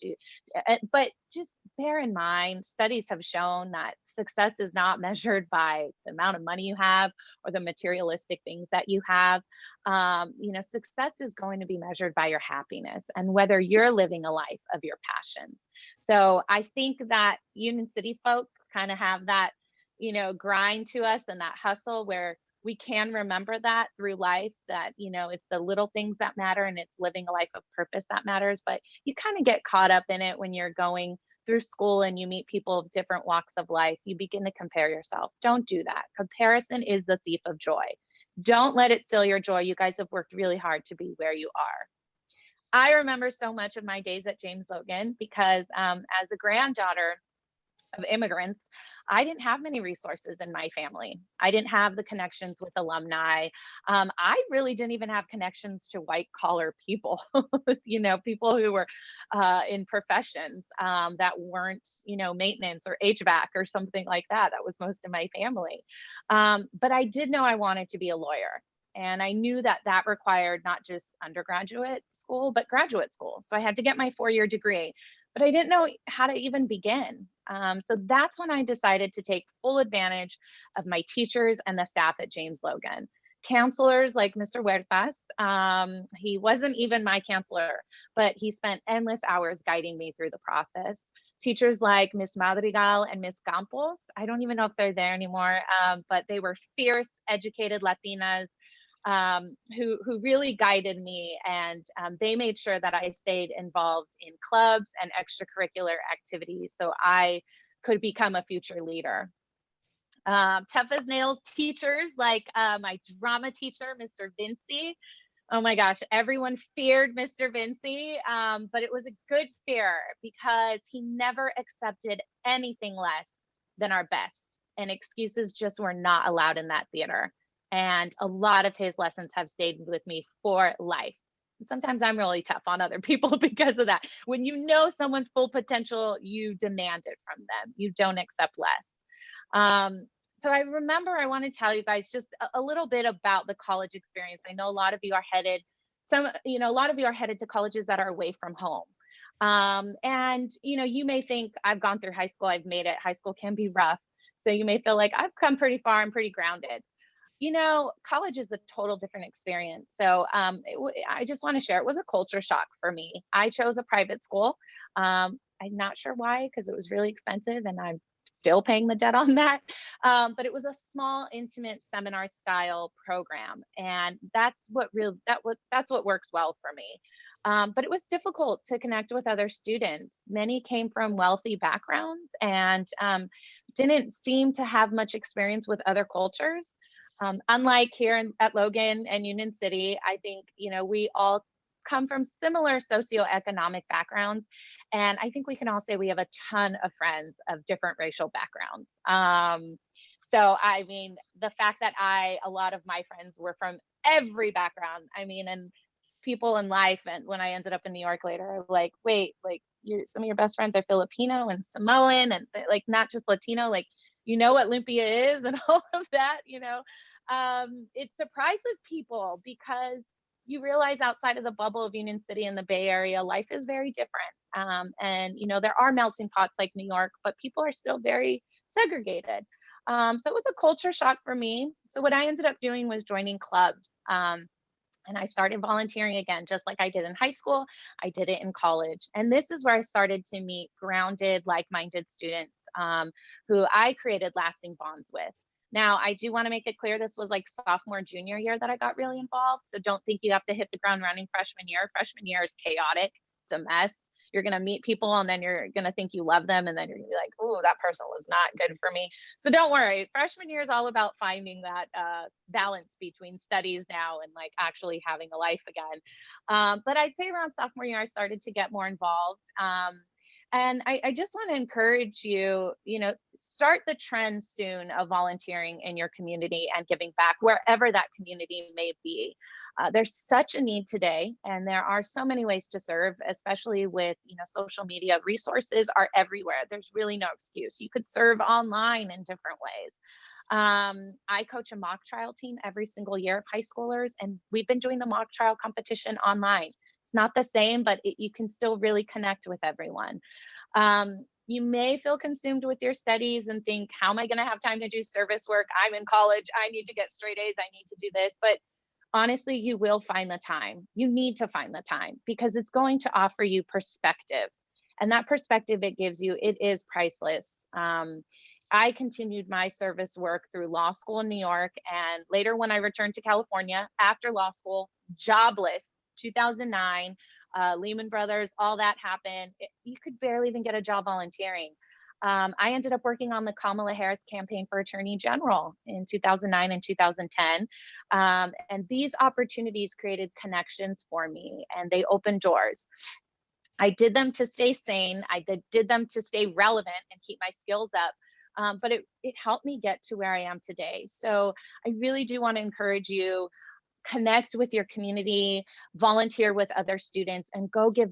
Speaker 6: But just bear in mind, studies have shown that success is not measured by the amount of money you have or the materialistic things that you have. Success is going to be measured by your happiness and whether you're living a life of your passions. So I think that Union City folk kind of have that, grind to us and that hustle where we can remember that through life, that, it's the little things that matter and it's living a life of purpose that matters. But you kind of get caught up in it when you're going through school and you meet people of different walks of life. You begin to compare yourself. Don't do that. Comparison is the thief of joy. Don't let it steal your joy. You guys have worked really hard to be where you are. I remember so much of my days at James Logan because as a granddaughter of immigrants, I didn't have many resources in my family. I didn't have the connections with alumni. I really didn't even have connections to white collar people, people who were in professions that weren't, maintenance or HVAC or something like that. That was most of my family. But I did know I wanted to be a lawyer. And I knew that that required not just undergraduate school, but graduate school. So I had to get my 4-year degree, but I didn't know how to even begin. So that's when I decided to take full advantage of my teachers and the staff at James Logan. Counselors like Mr. Huertas, he wasn't even my counselor, but he spent endless hours guiding me through the process. Teachers like Miss Madrigal and Miss Campos, I don't even know if they're there anymore, but they were fierce, educated Latinas who really guided me, and they made sure that I stayed involved in clubs and extracurricular activities so I could become a future leader. Tough as nails teachers like my drama teacher, Mr. Vinci. Oh my gosh, everyone feared Mr. Vinci, but it was a good fear because he never accepted anything less than our best, and excuses just were not allowed in that theater. And a lot of his lessons have stayed with me for life. And sometimes I'm really tough on other people because of that. When you know someone's full potential, you demand it from them. You don't accept less. So I remember I want to tell you guys just a little bit about the college experience. I know a lot of you are headed, a lot of you are headed to colleges that are away from home. And you may think I've gone through high school, I've made it. High school can be rough. So you may feel like I've come pretty far, I'm pretty grounded. College is a total different experience. So I just want to share, it was a culture shock for me. I chose a private school. I'm not sure why, because it was really expensive and I'm still paying the debt on that. But it was a small, intimate seminar style program. And that's what works well for me. But it was difficult to connect with other students. Many came from wealthy backgrounds and didn't seem to have much experience with other cultures. Unlike here at Logan and Union City, I think, we all come from similar socioeconomic backgrounds. And I think we can all say we have a ton of friends of different racial backgrounds. So, I mean, the fact that a lot of my friends were from every background. I mean, and people in life. And when I ended up in New York later, I was like, wait, like some of your best friends are Filipino and Samoan and like not just Latino, like, you know what lumpia is and all of that, you know. It surprises people because you realize outside of the bubble of Union City and the Bay Area, life is very different. And, you know, there are melting pots like New York, but people are still very segregated. So it was a culture shock for me. So what I ended up doing was joining clubs. And I started volunteering again, just like I did in high school. I did it in college. And this is where I started to meet grounded, like-minded students who I created lasting bonds with. Now, I do want to make it clear this was like sophomore, junior year that I got really involved. So don't think you have to hit the ground running freshman year. Freshman year is chaotic. It's a mess. You're going to meet people and then you're going to think you love them. And then you're going to be like, oh, that person was not good for me. So don't worry. Freshman year is all about finding that balance between studies now and like actually having a life again. But I'd say around sophomore year, I started to get more involved. And I just want to encourage you, you know, start the trend soon of volunteering in your community and giving back wherever that community may be. There's such a need today, and there are so many ways to serve, especially with, you know, social media. Resources are everywhere. There's really no excuse. You could serve online in different ways. I coach a mock trial team every single year of high schoolers, and we've been doing the mock trial competition online. It's not the same, but you can still really connect with everyone. You may feel consumed with your studies and think, how am I going to have time to do service work? I'm in college. I need to get straight A's. I need to do this. But honestly, you will find the time. You need to find the time because it's going to offer you perspective. And that perspective it gives you, it is priceless. I continued my service work through law school in New York. And later when I returned to California after law school, jobless, 2009, Lehman Brothers, all that happened. You could barely even get a job volunteering. I ended up working on the Kamala Harris campaign for Attorney General in 2009 and 2010. And these opportunities created connections for me and they opened doors. I did them to stay sane. I did them to stay relevant and keep my skills up. But it helped me get to where I am today. So I really do want to encourage you, connect with your community, volunteer with other students, and go give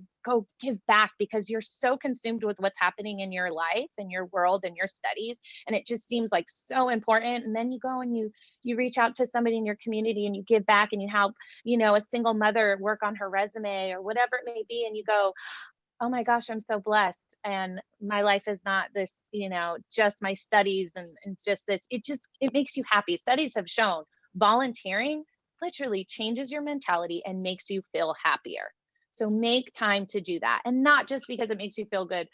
Speaker 6: back because you're so consumed with what's happening in your life and your world and your studies. And it just seems like so important. And then you go and you reach out to somebody in your community and you give back and you help, you know, a single mother work on her resume or whatever it may be. And you go, oh my gosh, I'm so blessed. And my life is not this, you know, just my studies and just this. It makes you happy. Studies have shown volunteering literally changes your mentality and makes you feel happier. So make time to do that. And not just because it makes you feel good,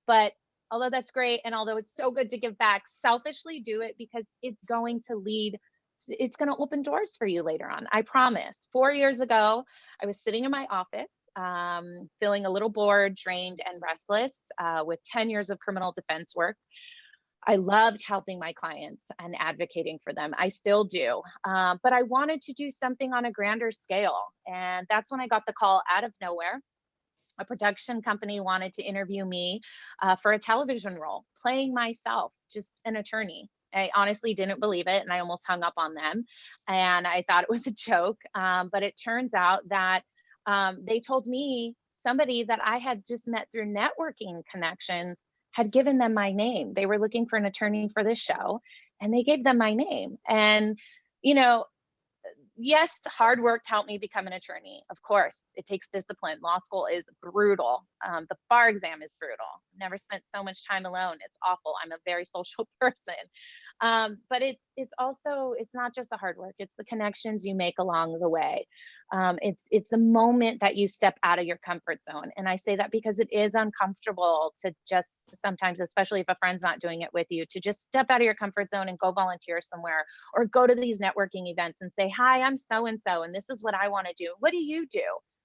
Speaker 6: but although that's great. And although it's so good to give back, selfishly do it because it's going to open doors for you later on. I promise. 4 years ago, I was sitting in my office, feeling a little bored, drained, and restless with 10 years of criminal defense work. I loved helping my clients and advocating for them. I still do. But I wanted to do something on a grander scale. And that's when I got the call out of nowhere. A production company wanted to interview me for a television role, playing myself, just an attorney. I honestly didn't believe it. And I almost hung up on them. And I thought it was a joke. But it turns out that they told me somebody that I had just met through networking connections had given them my name. They were looking for an attorney for this show and they gave them my name. And, you know, yes, hard work helped me become an attorney. Of course, it takes discipline. Law school is brutal. The bar exam is brutal. Never spent so much time alone. It's awful. I'm a very social person. But it's also, it's not just the hard work. It's the connections you make along the way. It's the moment that you step out of your comfort zone. And I say that because it is uncomfortable to just sometimes, especially if a friend's not doing it with you, to just step out of your comfort zone and go volunteer somewhere or go to these networking events and say, hi, I'm so-and-so, and this is what I want to do. What do you do?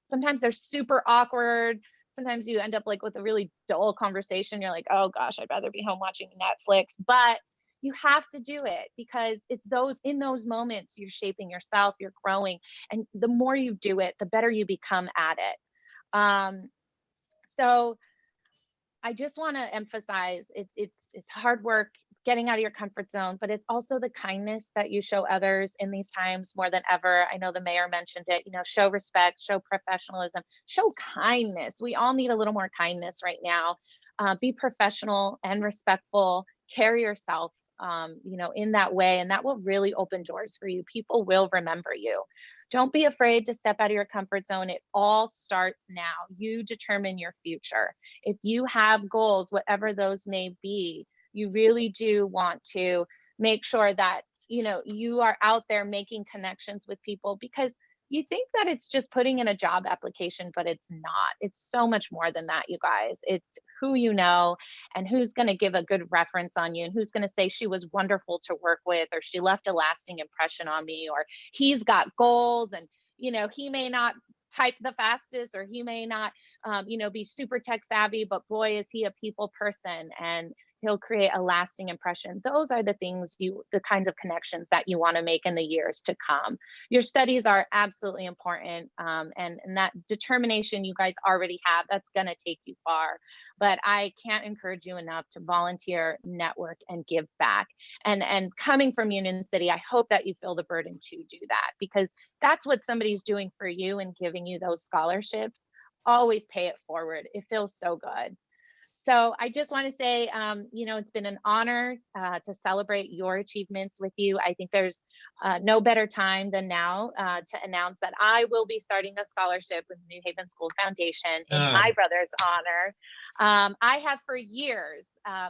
Speaker 6: Sometimes they're super awkward. Sometimes you end up like with a really dull conversation. You're like, oh gosh, I'd rather be home watching Netflix. But you have to do it because it's in those moments you're shaping yourself, you're growing, and the more you do it, the better you become at it. So I just want to emphasize it's hard work, getting out of your comfort zone, but it's also the kindness that you show others in these times more than ever. I know the mayor mentioned it, show respect, show professionalism, show kindness. We all need a little more kindness right now. Be professional and respectful, carry yourself, in that way, and that will really open doors for you. People will remember you. Don't be afraid to step out of your comfort zone. It all starts now. You determine your future. If you have goals, whatever those may be, you really do want to make sure that, you are out there making connections with people, because you think that it's just putting in a job application, but it's not. It's so much more than that, you guys. It's who you know and who's going to give a good reference on you and who's going to say she was wonderful to work with, or she left a lasting impression on me, or he's got goals and, he may not type the fastest, or he may not, be super tech savvy, but boy, is he a people person, and he'll create a lasting impression. Those are the things the kinds of connections that you want to make in the years to come. Your studies are absolutely important. And that determination you guys already have, that's going to take you far. But I can't encourage you enough to volunteer, network, and give back. And coming from Union City, I hope that you feel the burden to do that, because that's what somebody's doing for you and giving you those scholarships. Always pay it forward. It feels so good. So I just want to say, it's been an honor to celebrate your achievements with you. I think there's no better time than now to announce that I will be starting a scholarship with New Haven School Foundation in my brother's honor. I have for years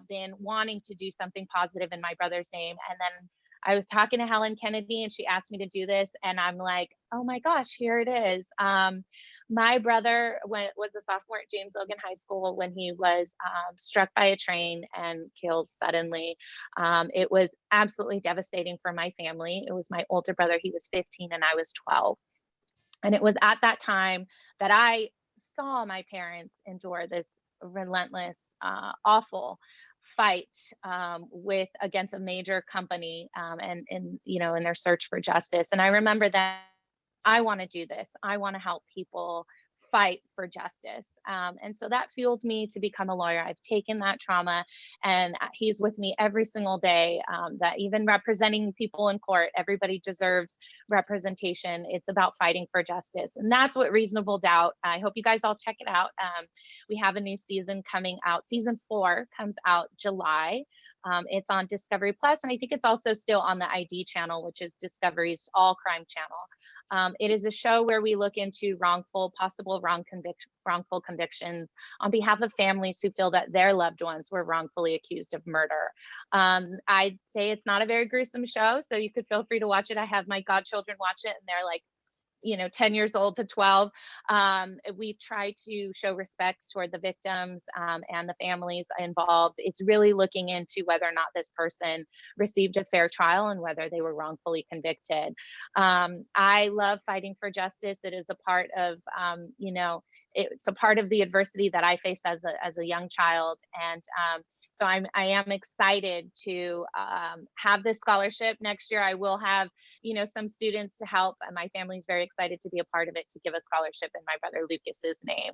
Speaker 6: been wanting to do something positive in my brother's name. And then I was talking to Helen Kennedy and she asked me to do this. And I'm like, oh my gosh, here it is. My brother was a sophomore at James Logan High School when he was struck by a train and killed suddenly. It was absolutely devastating for my family. It was my older brother. He was 15 and I was 12. And it was at that time that I saw my parents endure this relentless, awful fight against a major company and in their search for justice. And I remember that I want to do this. I want to help people fight for justice. And so that fueled me to become a lawyer. I've taken that trauma and he's with me every single day, that even representing people in court, everybody deserves representation. It's about fighting for justice. And that's what Reasonable Doubt. I hope you guys all check it out. We have a new season coming out. Season 4 comes out July. It's on Discovery Plus, and I think it's also still on the ID channel, which is Discovery's all crime channel. It is a show where we look into possible wrongful convictions on behalf of families who feel that their loved ones were wrongfully accused of murder. I'd say it's not a very gruesome show, so you could feel free to watch it. I have my godchildren watch it, and they're like, 10 years old to 12. We try to show respect toward the victims and the families involved. It's really looking into whether or not this person received a fair trial and whether they were wrongfully convicted. I love fighting for justice. It is a part of, it's a part of the adversity that I faced as a young child. And so I am excited to have this scholarship next year. I will have, some students to help, and my family's very excited to be a part of it, to give a scholarship in my brother Lucas's name.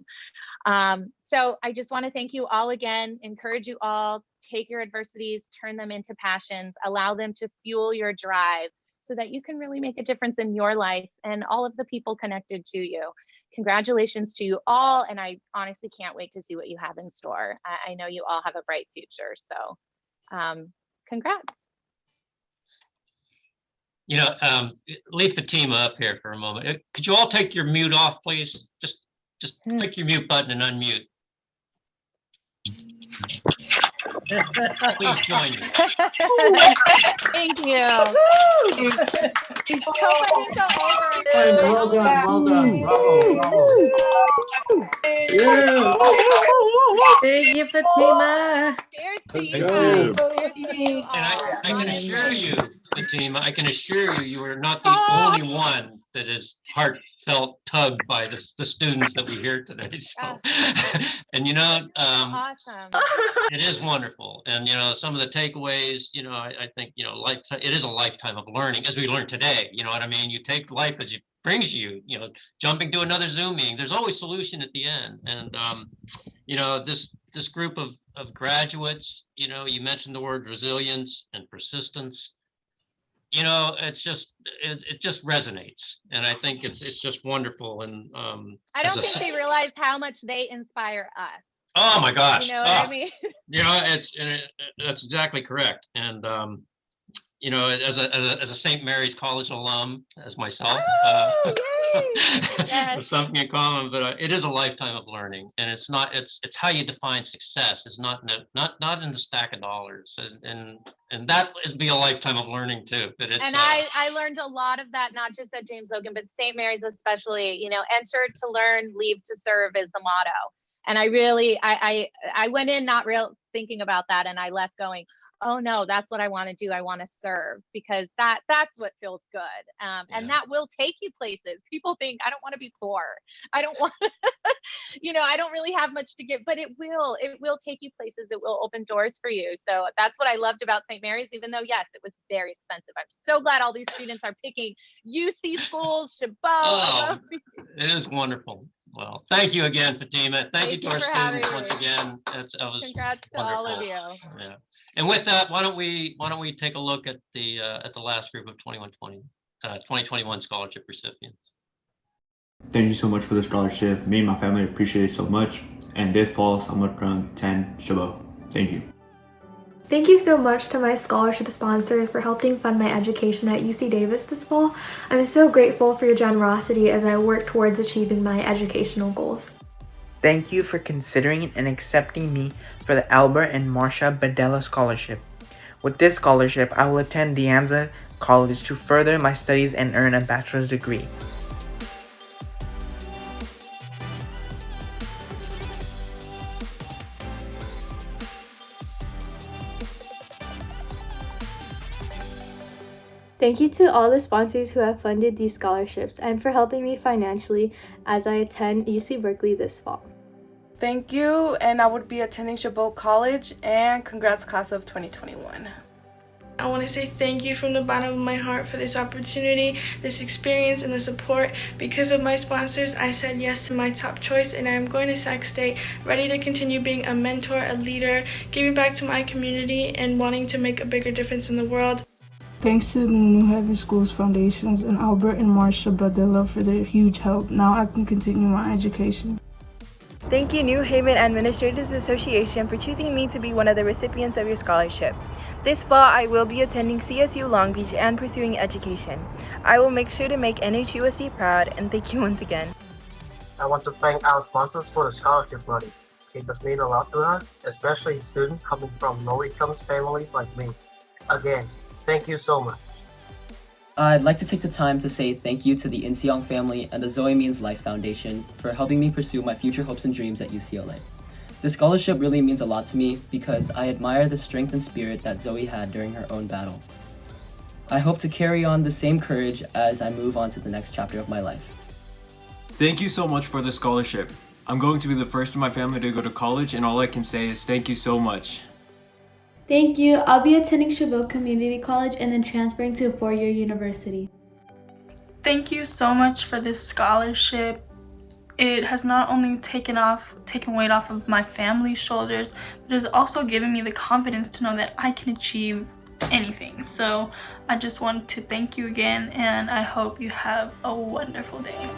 Speaker 6: So I just want to thank you all again, encourage you all, take your adversities, turn them into passions, allow them to fuel your drive so that you can really make a difference in your life and all of the people connected to you. Congratulations to you all, and I honestly can't wait to see what you have in store. I know you all have a bright future, so congrats.
Speaker 1: Leave Fatima up here for a moment. Could you all take your mute off, please? Just click your mute button and unmute. Please join me.
Speaker 6: Thank you.
Speaker 7: Well done. Bravo. Yeah.
Speaker 10: Thank you, Fatima.
Speaker 6: Cheers
Speaker 7: to
Speaker 6: you.
Speaker 1: And I can assure you, Fatima, you are not the only one that is heartfelt tugged by the students that we hear today. So, and
Speaker 6: awesome.
Speaker 1: It is wonderful. And some of the takeaways, I think, it is a lifetime of learning, as we learned today. You know what I mean? You take life as it brings you, jumping to another Zoom meeting. There's always solution at the end. And, this this group of graduates, you know, you mentioned the word resilience and persistence. You know, it just resonates, and I think it's just wonderful. And
Speaker 6: I don't think they realize how much they inspire us.
Speaker 1: Oh my gosh!
Speaker 6: You know what I mean?
Speaker 1: You know, that's exactly correct. And you know, as a St. Mary's College alum, as myself,
Speaker 6: Yes.
Speaker 1: something in common. But it is a lifetime of learning, and it's how you define success. It's not in the stack of dollars, and that is be a lifetime of learning too. But it's
Speaker 6: and I learned a lot of that, not just at James Logan, but St. Mary's especially. You know, enter to learn, leave to serve is the motto. And I really, I went in not real thinking about that, and I left going, oh no, that's what I want to do. I want to serve, because that's what feels good. And that will take you places. People think I don't want to be poor. I don't want, you know, I don't really have much to give, but it will take you places. It will open doors for you. So that's what I loved about St. Mary's, even though, yes, it was very expensive. I'm so glad all these students are picking UC schools, Chabot.
Speaker 1: Oh, it is wonderful. Well, thank you again, Fatima. Thank you to our students once again.
Speaker 6: Congrats to all of you.
Speaker 1: Yeah. And with that, why don't we take a look at the last group of 2021 scholarship recipients.
Speaker 11: Thank you so much for the scholarship. Me and my family appreciate it so much. And this fall, I'm going to run 10 Chabot. Thank you.
Speaker 18: Thank you so much to my scholarship sponsors for helping fund my education at UC Davis this fall. I'm so grateful for your generosity as I work towards achieving my educational goals.
Speaker 12: Thank you for considering and accepting me for the Albert and Marcia Badella Scholarship. With this scholarship, I will attend De Anza College to further my studies and earn a bachelor's degree.
Speaker 18: Thank you to all the sponsors who have funded these scholarships and for helping me financially as I attend UC Berkeley this fall.
Speaker 14: Thank you, and I would be attending Chabot College, and congrats class of 2021.
Speaker 20: I want to say thank you from the bottom of my heart for this opportunity, this experience, and the support. Because of my sponsors, I said yes to my top choice, and I am going to Sac State, ready to continue being a mentor, a leader, giving back to my community, and wanting to make a bigger difference in the world.
Speaker 22: Thanks to the New Haven Schools Foundations and Albert and Marcia Badella for their huge help. Now I can continue my education.
Speaker 23: Thank you, New Haven Administrators Association, for choosing me to be one of the recipients of your scholarship. This fall, I will be attending CSU Long Beach and pursuing education. I will make sure to make NHUSD proud, and thank you once again.
Speaker 7: I want to thank our sponsors for the scholarship money. It does mean a lot to us, especially students coming from low-income families like me. Again, thank you so much.
Speaker 24: I'd like to take the time to say thank you to the Inseong family and the Zoe Means Life Foundation for helping me pursue my future hopes and dreams at UCLA. This scholarship really means a lot to me because I admire the strength and spirit that Zoe had during her own battle. I hope to carry on the same courage as I move on to the next chapter of my life.
Speaker 25: Thank you so much for the scholarship. I'm going to be the first in my family to go to college, and all I can say is thank you so much.
Speaker 18: Thank you. I'll be attending Chabot Community College and then transferring to a four-year university.
Speaker 20: Thank you so much for this scholarship. It has not only taken weight off of my family's shoulders, but it has also given me the confidence to know that I can achieve anything. So I just want to thank you again, and I hope you have a wonderful day.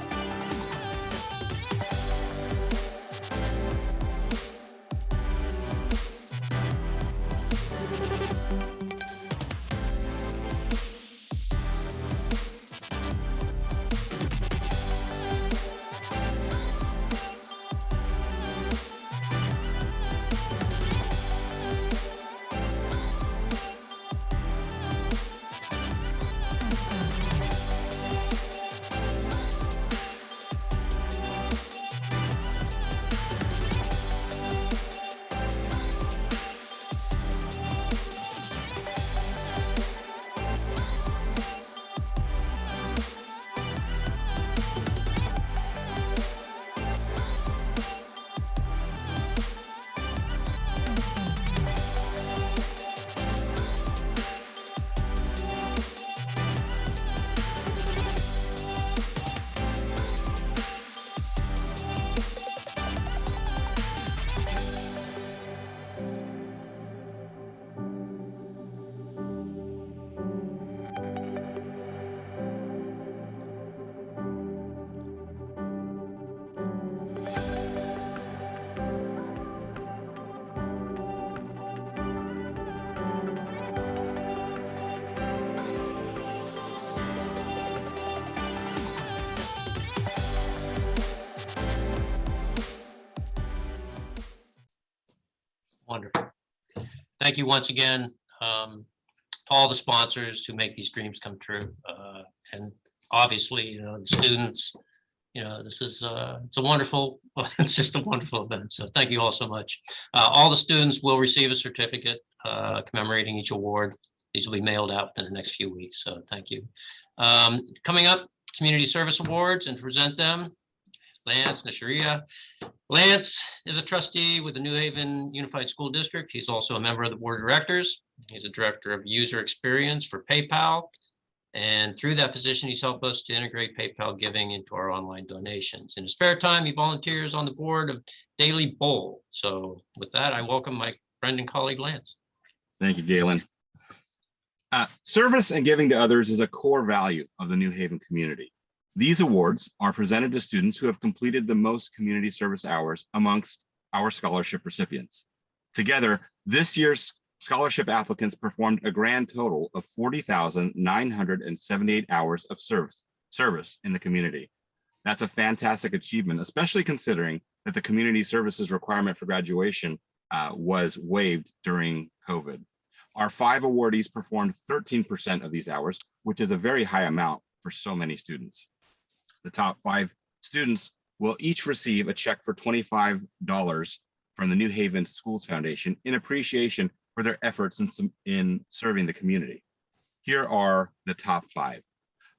Speaker 1: wonderful. Thank you once again to all the sponsors who make these dreams come true. And obviously, the students, this is, it's a wonderful, it's just a wonderful event. So thank you all so much. All the students will receive a certificate commemorating each award. These will be mailed out in the next few weeks. So thank you. Coming up, Community Service Awards, and to present them, Lance Nisharia. Lance is a trustee with the New Haven Unified School District. He's also a member of the board of directors. He's a director of user experience for PayPal. And through that position, he's helped us to integrate PayPal giving into our online donations. In his spare time, he volunteers on the board of Daily Bowl. So with that, I welcome my friend and colleague, Lance.
Speaker 8: Thank you, Galen. Service and giving to others is a core value of the New Haven community. These awards are presented to students who have completed the most community service hours amongst our scholarship recipients. Together, this year's scholarship applicants performed a grand total of 40,978 hours of service in the community. That's a fantastic achievement, especially considering that the community services requirement for graduation was waived during COVID. Our 5 awardees performed 13% of these hours, which is a very high amount for so many students. The top 5 students will each receive a check for $25 from the New Haven Schools Foundation in appreciation for their efforts in serving the community. Here are the top 5.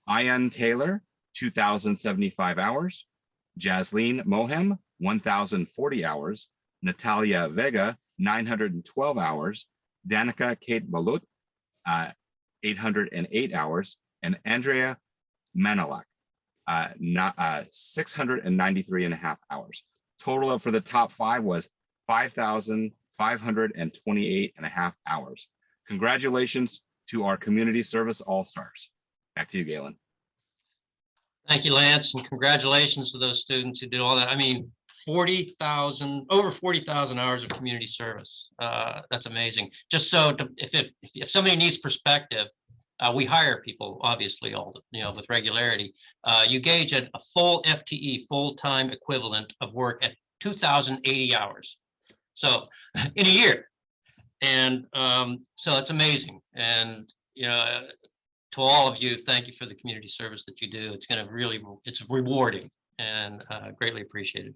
Speaker 8: Ayan Taylor, 2,075 hours. Jasleen Mohem, 1,040 hours. Natalia Vega, 912 hours. Danica Kate Balut, 808 hours. And Andrea Manalak, 693.5 hours. Total for the top 5 was 5,528.5 hours. Congratulations to our community service all-stars. Back to you, Galen.
Speaker 1: Thank you, Lance, and congratulations to those students who did all that. I mean, over 40,000 hours of community service. That's amazing. Just so if somebody needs perspective, we hire people, obviously, with regularity. You gauge a full FTE, full-time equivalent of work at 2,080 hours. So in a year. And so it's amazing. And, to all of you, thank you for the community service that you do. It's rewarding and greatly appreciated.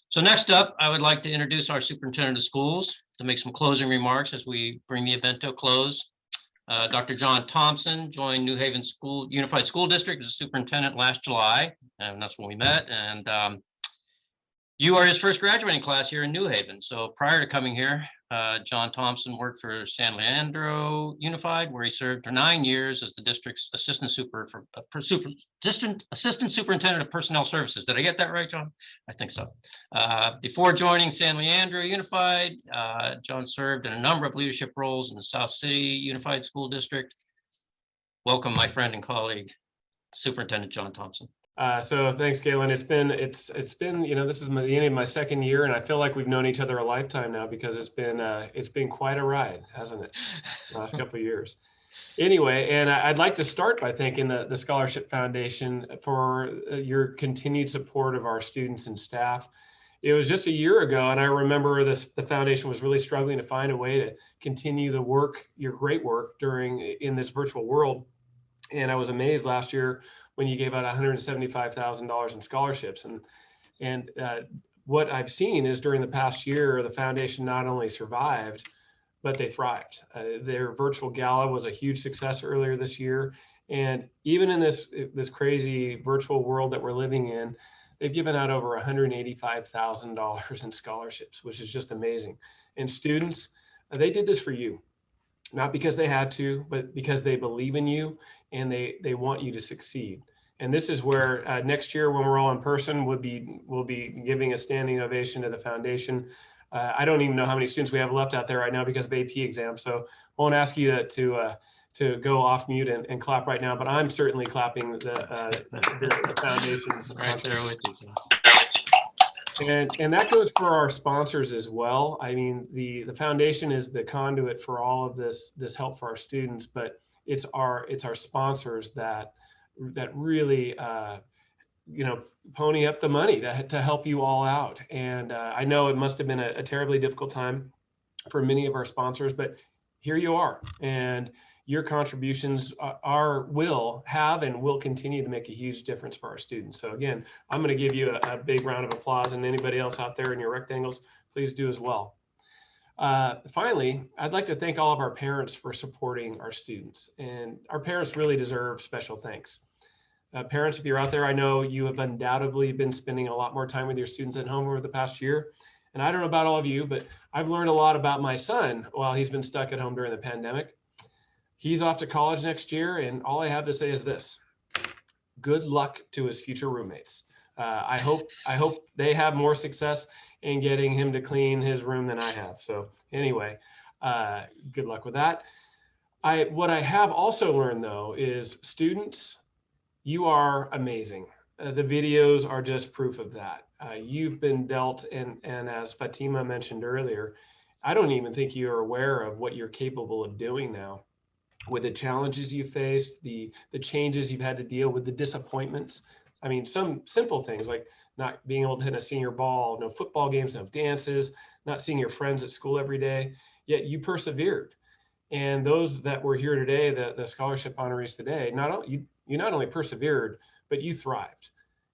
Speaker 1: So next up, I would like to introduce our superintendent of schools to make some closing remarks as we bring the event to a close. Dr. John Thompson joined New Haven Unified School District as superintendent last July, and that's when we met. And you are his first graduating class here in New Haven. So prior to coming here, John Thompson worked for San Leandro Unified, where he served for 9 years as the district's assistant superintendent of personnel services. Did I get that right, John? I think so. Before joining San Leandro Unified, John served in a number of leadership roles in the South City Unified School District. Welcome, my friend and colleague, Superintendent John Thompson.
Speaker 9: So thanks, Galen. It's been, this is the end of my second year, and I feel like we've known each other a lifetime now because it's been quite a ride, hasn't it? The last couple of years. Anyway, and I'd like to start by thanking the Scholarship Foundation for your continued support of our students and staff. It was just a year ago, and I remember the foundation was really struggling to find a way to continue the work, your great work in this virtual world. And I was amazed last year when you gave out $175,000 in scholarships. And what I've seen is during the past year, the foundation not only survived, but they thrived. Their virtual gala was a huge success earlier this year. And even in this crazy virtual world that we're living in, they've given out over $185,000 in scholarships, which is just amazing. And students, they did this for you. Not because they had to, but because they believe in you and they want you to succeed. And this is where next year, when we're all in person, we'll be giving a standing ovation to the foundation. I don't even know how many students we have left out there right now because of AP exams. So I won't ask you to go off mute and clap right now, but I'm certainly clapping the foundation's right there with you. And that goes for our sponsors as well. I mean, the foundation is the conduit for all of this help for our students, but it's our sponsors that really pony up the money to help you all out. And I know it must have been a terribly difficult time for many of our sponsors, but here you are, and your contributions will have and will continue to make a huge difference for our students. So again, I'm going to give you a big round of applause, and anybody else out there in your rectangles, please do as well. Finally, I'd like to thank all of our parents for supporting our students, and our parents really deserve special thanks. Parents, if you're out there, I know you have undoubtedly been spending a lot more time with your students at home over the past year. And I don't know about all of you, but I've learned a lot about my son while he's been stuck at home during the pandemic. He's off to college next year, and all I have to say is this: good luck to his future roommates. I hope they have more success in getting him to clean his room than I have. So anyway, good luck with that. What I have also learned, though, is students, you are amazing. The videos are just proof of that. You've been dealt, and as Fatima mentioned earlier, I don't even think you're aware of what you're capable of doing now with the challenges you faced, the changes you've had to deal with, the disappointments. I mean, some simple things like not being able to hit a senior ball, no football games, no dances, not seeing your friends at school every day, yet you persevered. And those that were here today, the scholarship honorees today, you not only persevered, but you thrived.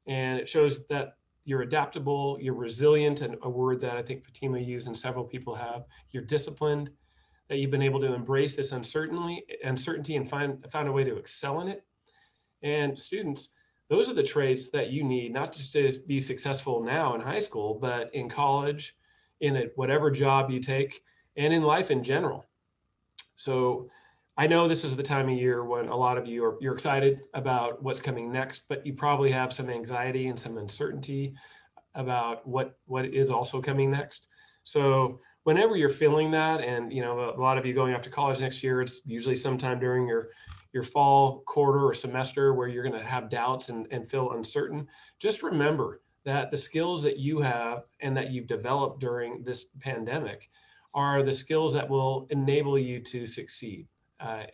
Speaker 9: And it shows that you're adaptable, you're resilient, and a word that I think Fatima used and several people have, you're disciplined, that you've been able to embrace this uncertainty and find a way to excel in it. And students, those are the traits that you need, not just to be successful now in high school, but in college, in whatever job you take, and in life in general. So I know this is the time of year when a lot of you you're excited about what's coming next, but you probably have some anxiety and some uncertainty about what is also coming next. So whenever you're feeling that, and a lot of you going off to college next year, it's usually sometime during your fall quarter or semester where you're going to have doubts and feel uncertain. Just remember that the skills that you have and that you've developed during this pandemic are the skills that will enable you to succeed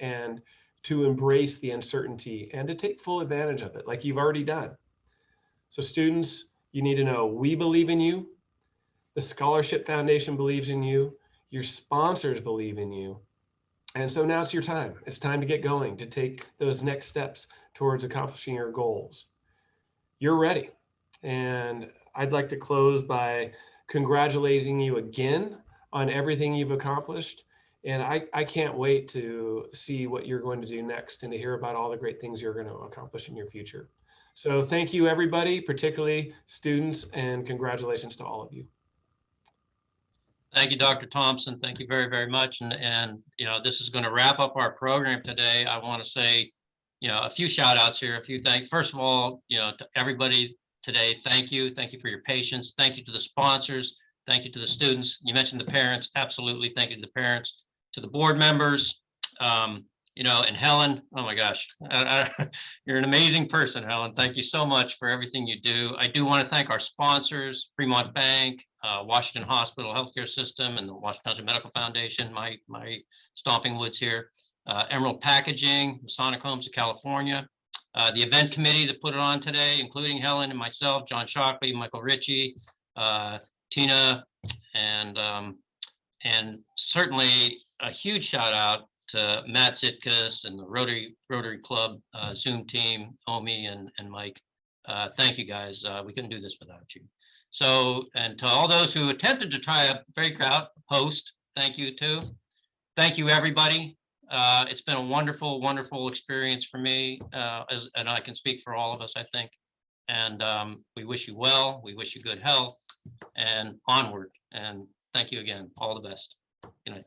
Speaker 9: and to embrace the uncertainty and to take full advantage of it like you've already done. So students, you need to know we believe in you. The Scholarship Foundation believes in you. Your sponsors believe in you. And so now it's your time. It's time to get going, to take those next steps towards accomplishing your goals. You're ready. And I'd like to close by congratulating you again on everything you've accomplished. And I can't wait to see what you're going to do next and to hear about all the great things you're going to accomplish in your future. So thank you, everybody, particularly students, and congratulations to all of you.
Speaker 1: Thank you, Dr. Thompson. Thank you very, very much. And this is going to wrap up our program today. I want to say, a few shout outs here, a few thanks. First of all, to everybody today, thank you. Thank you for your patience. Thank you to the sponsors. Thank you to the students. You mentioned the parents. Absolutely. Thank you to the parents, to the board members, and Helen. Oh my gosh, you're an amazing person, Helen. Thank you so much for everything you do. I do want to thank our sponsors, Fremont Bank, Washington Hospital Healthcare System, and the Washington Township Medical Foundation, my stomping woods here, Emerald Packaging, Masonic Homes of California, the event committee that put it on today, including Helen and myself, John Shockley, Michael Ritchie, Tina, and certainly a huge shout out to Matt Zitkus and the Rotary Club Zoom team, Omi and Mike. Thank you guys. We couldn't do this without you. So, and to all those who attempted to try to fake out post, thank you too. Thank you, everybody. It's been a wonderful, wonderful experience for me, and I can speak for all of us, I think. And we wish you well. We wish you good health and onward. And thank you again. All the best. Good night.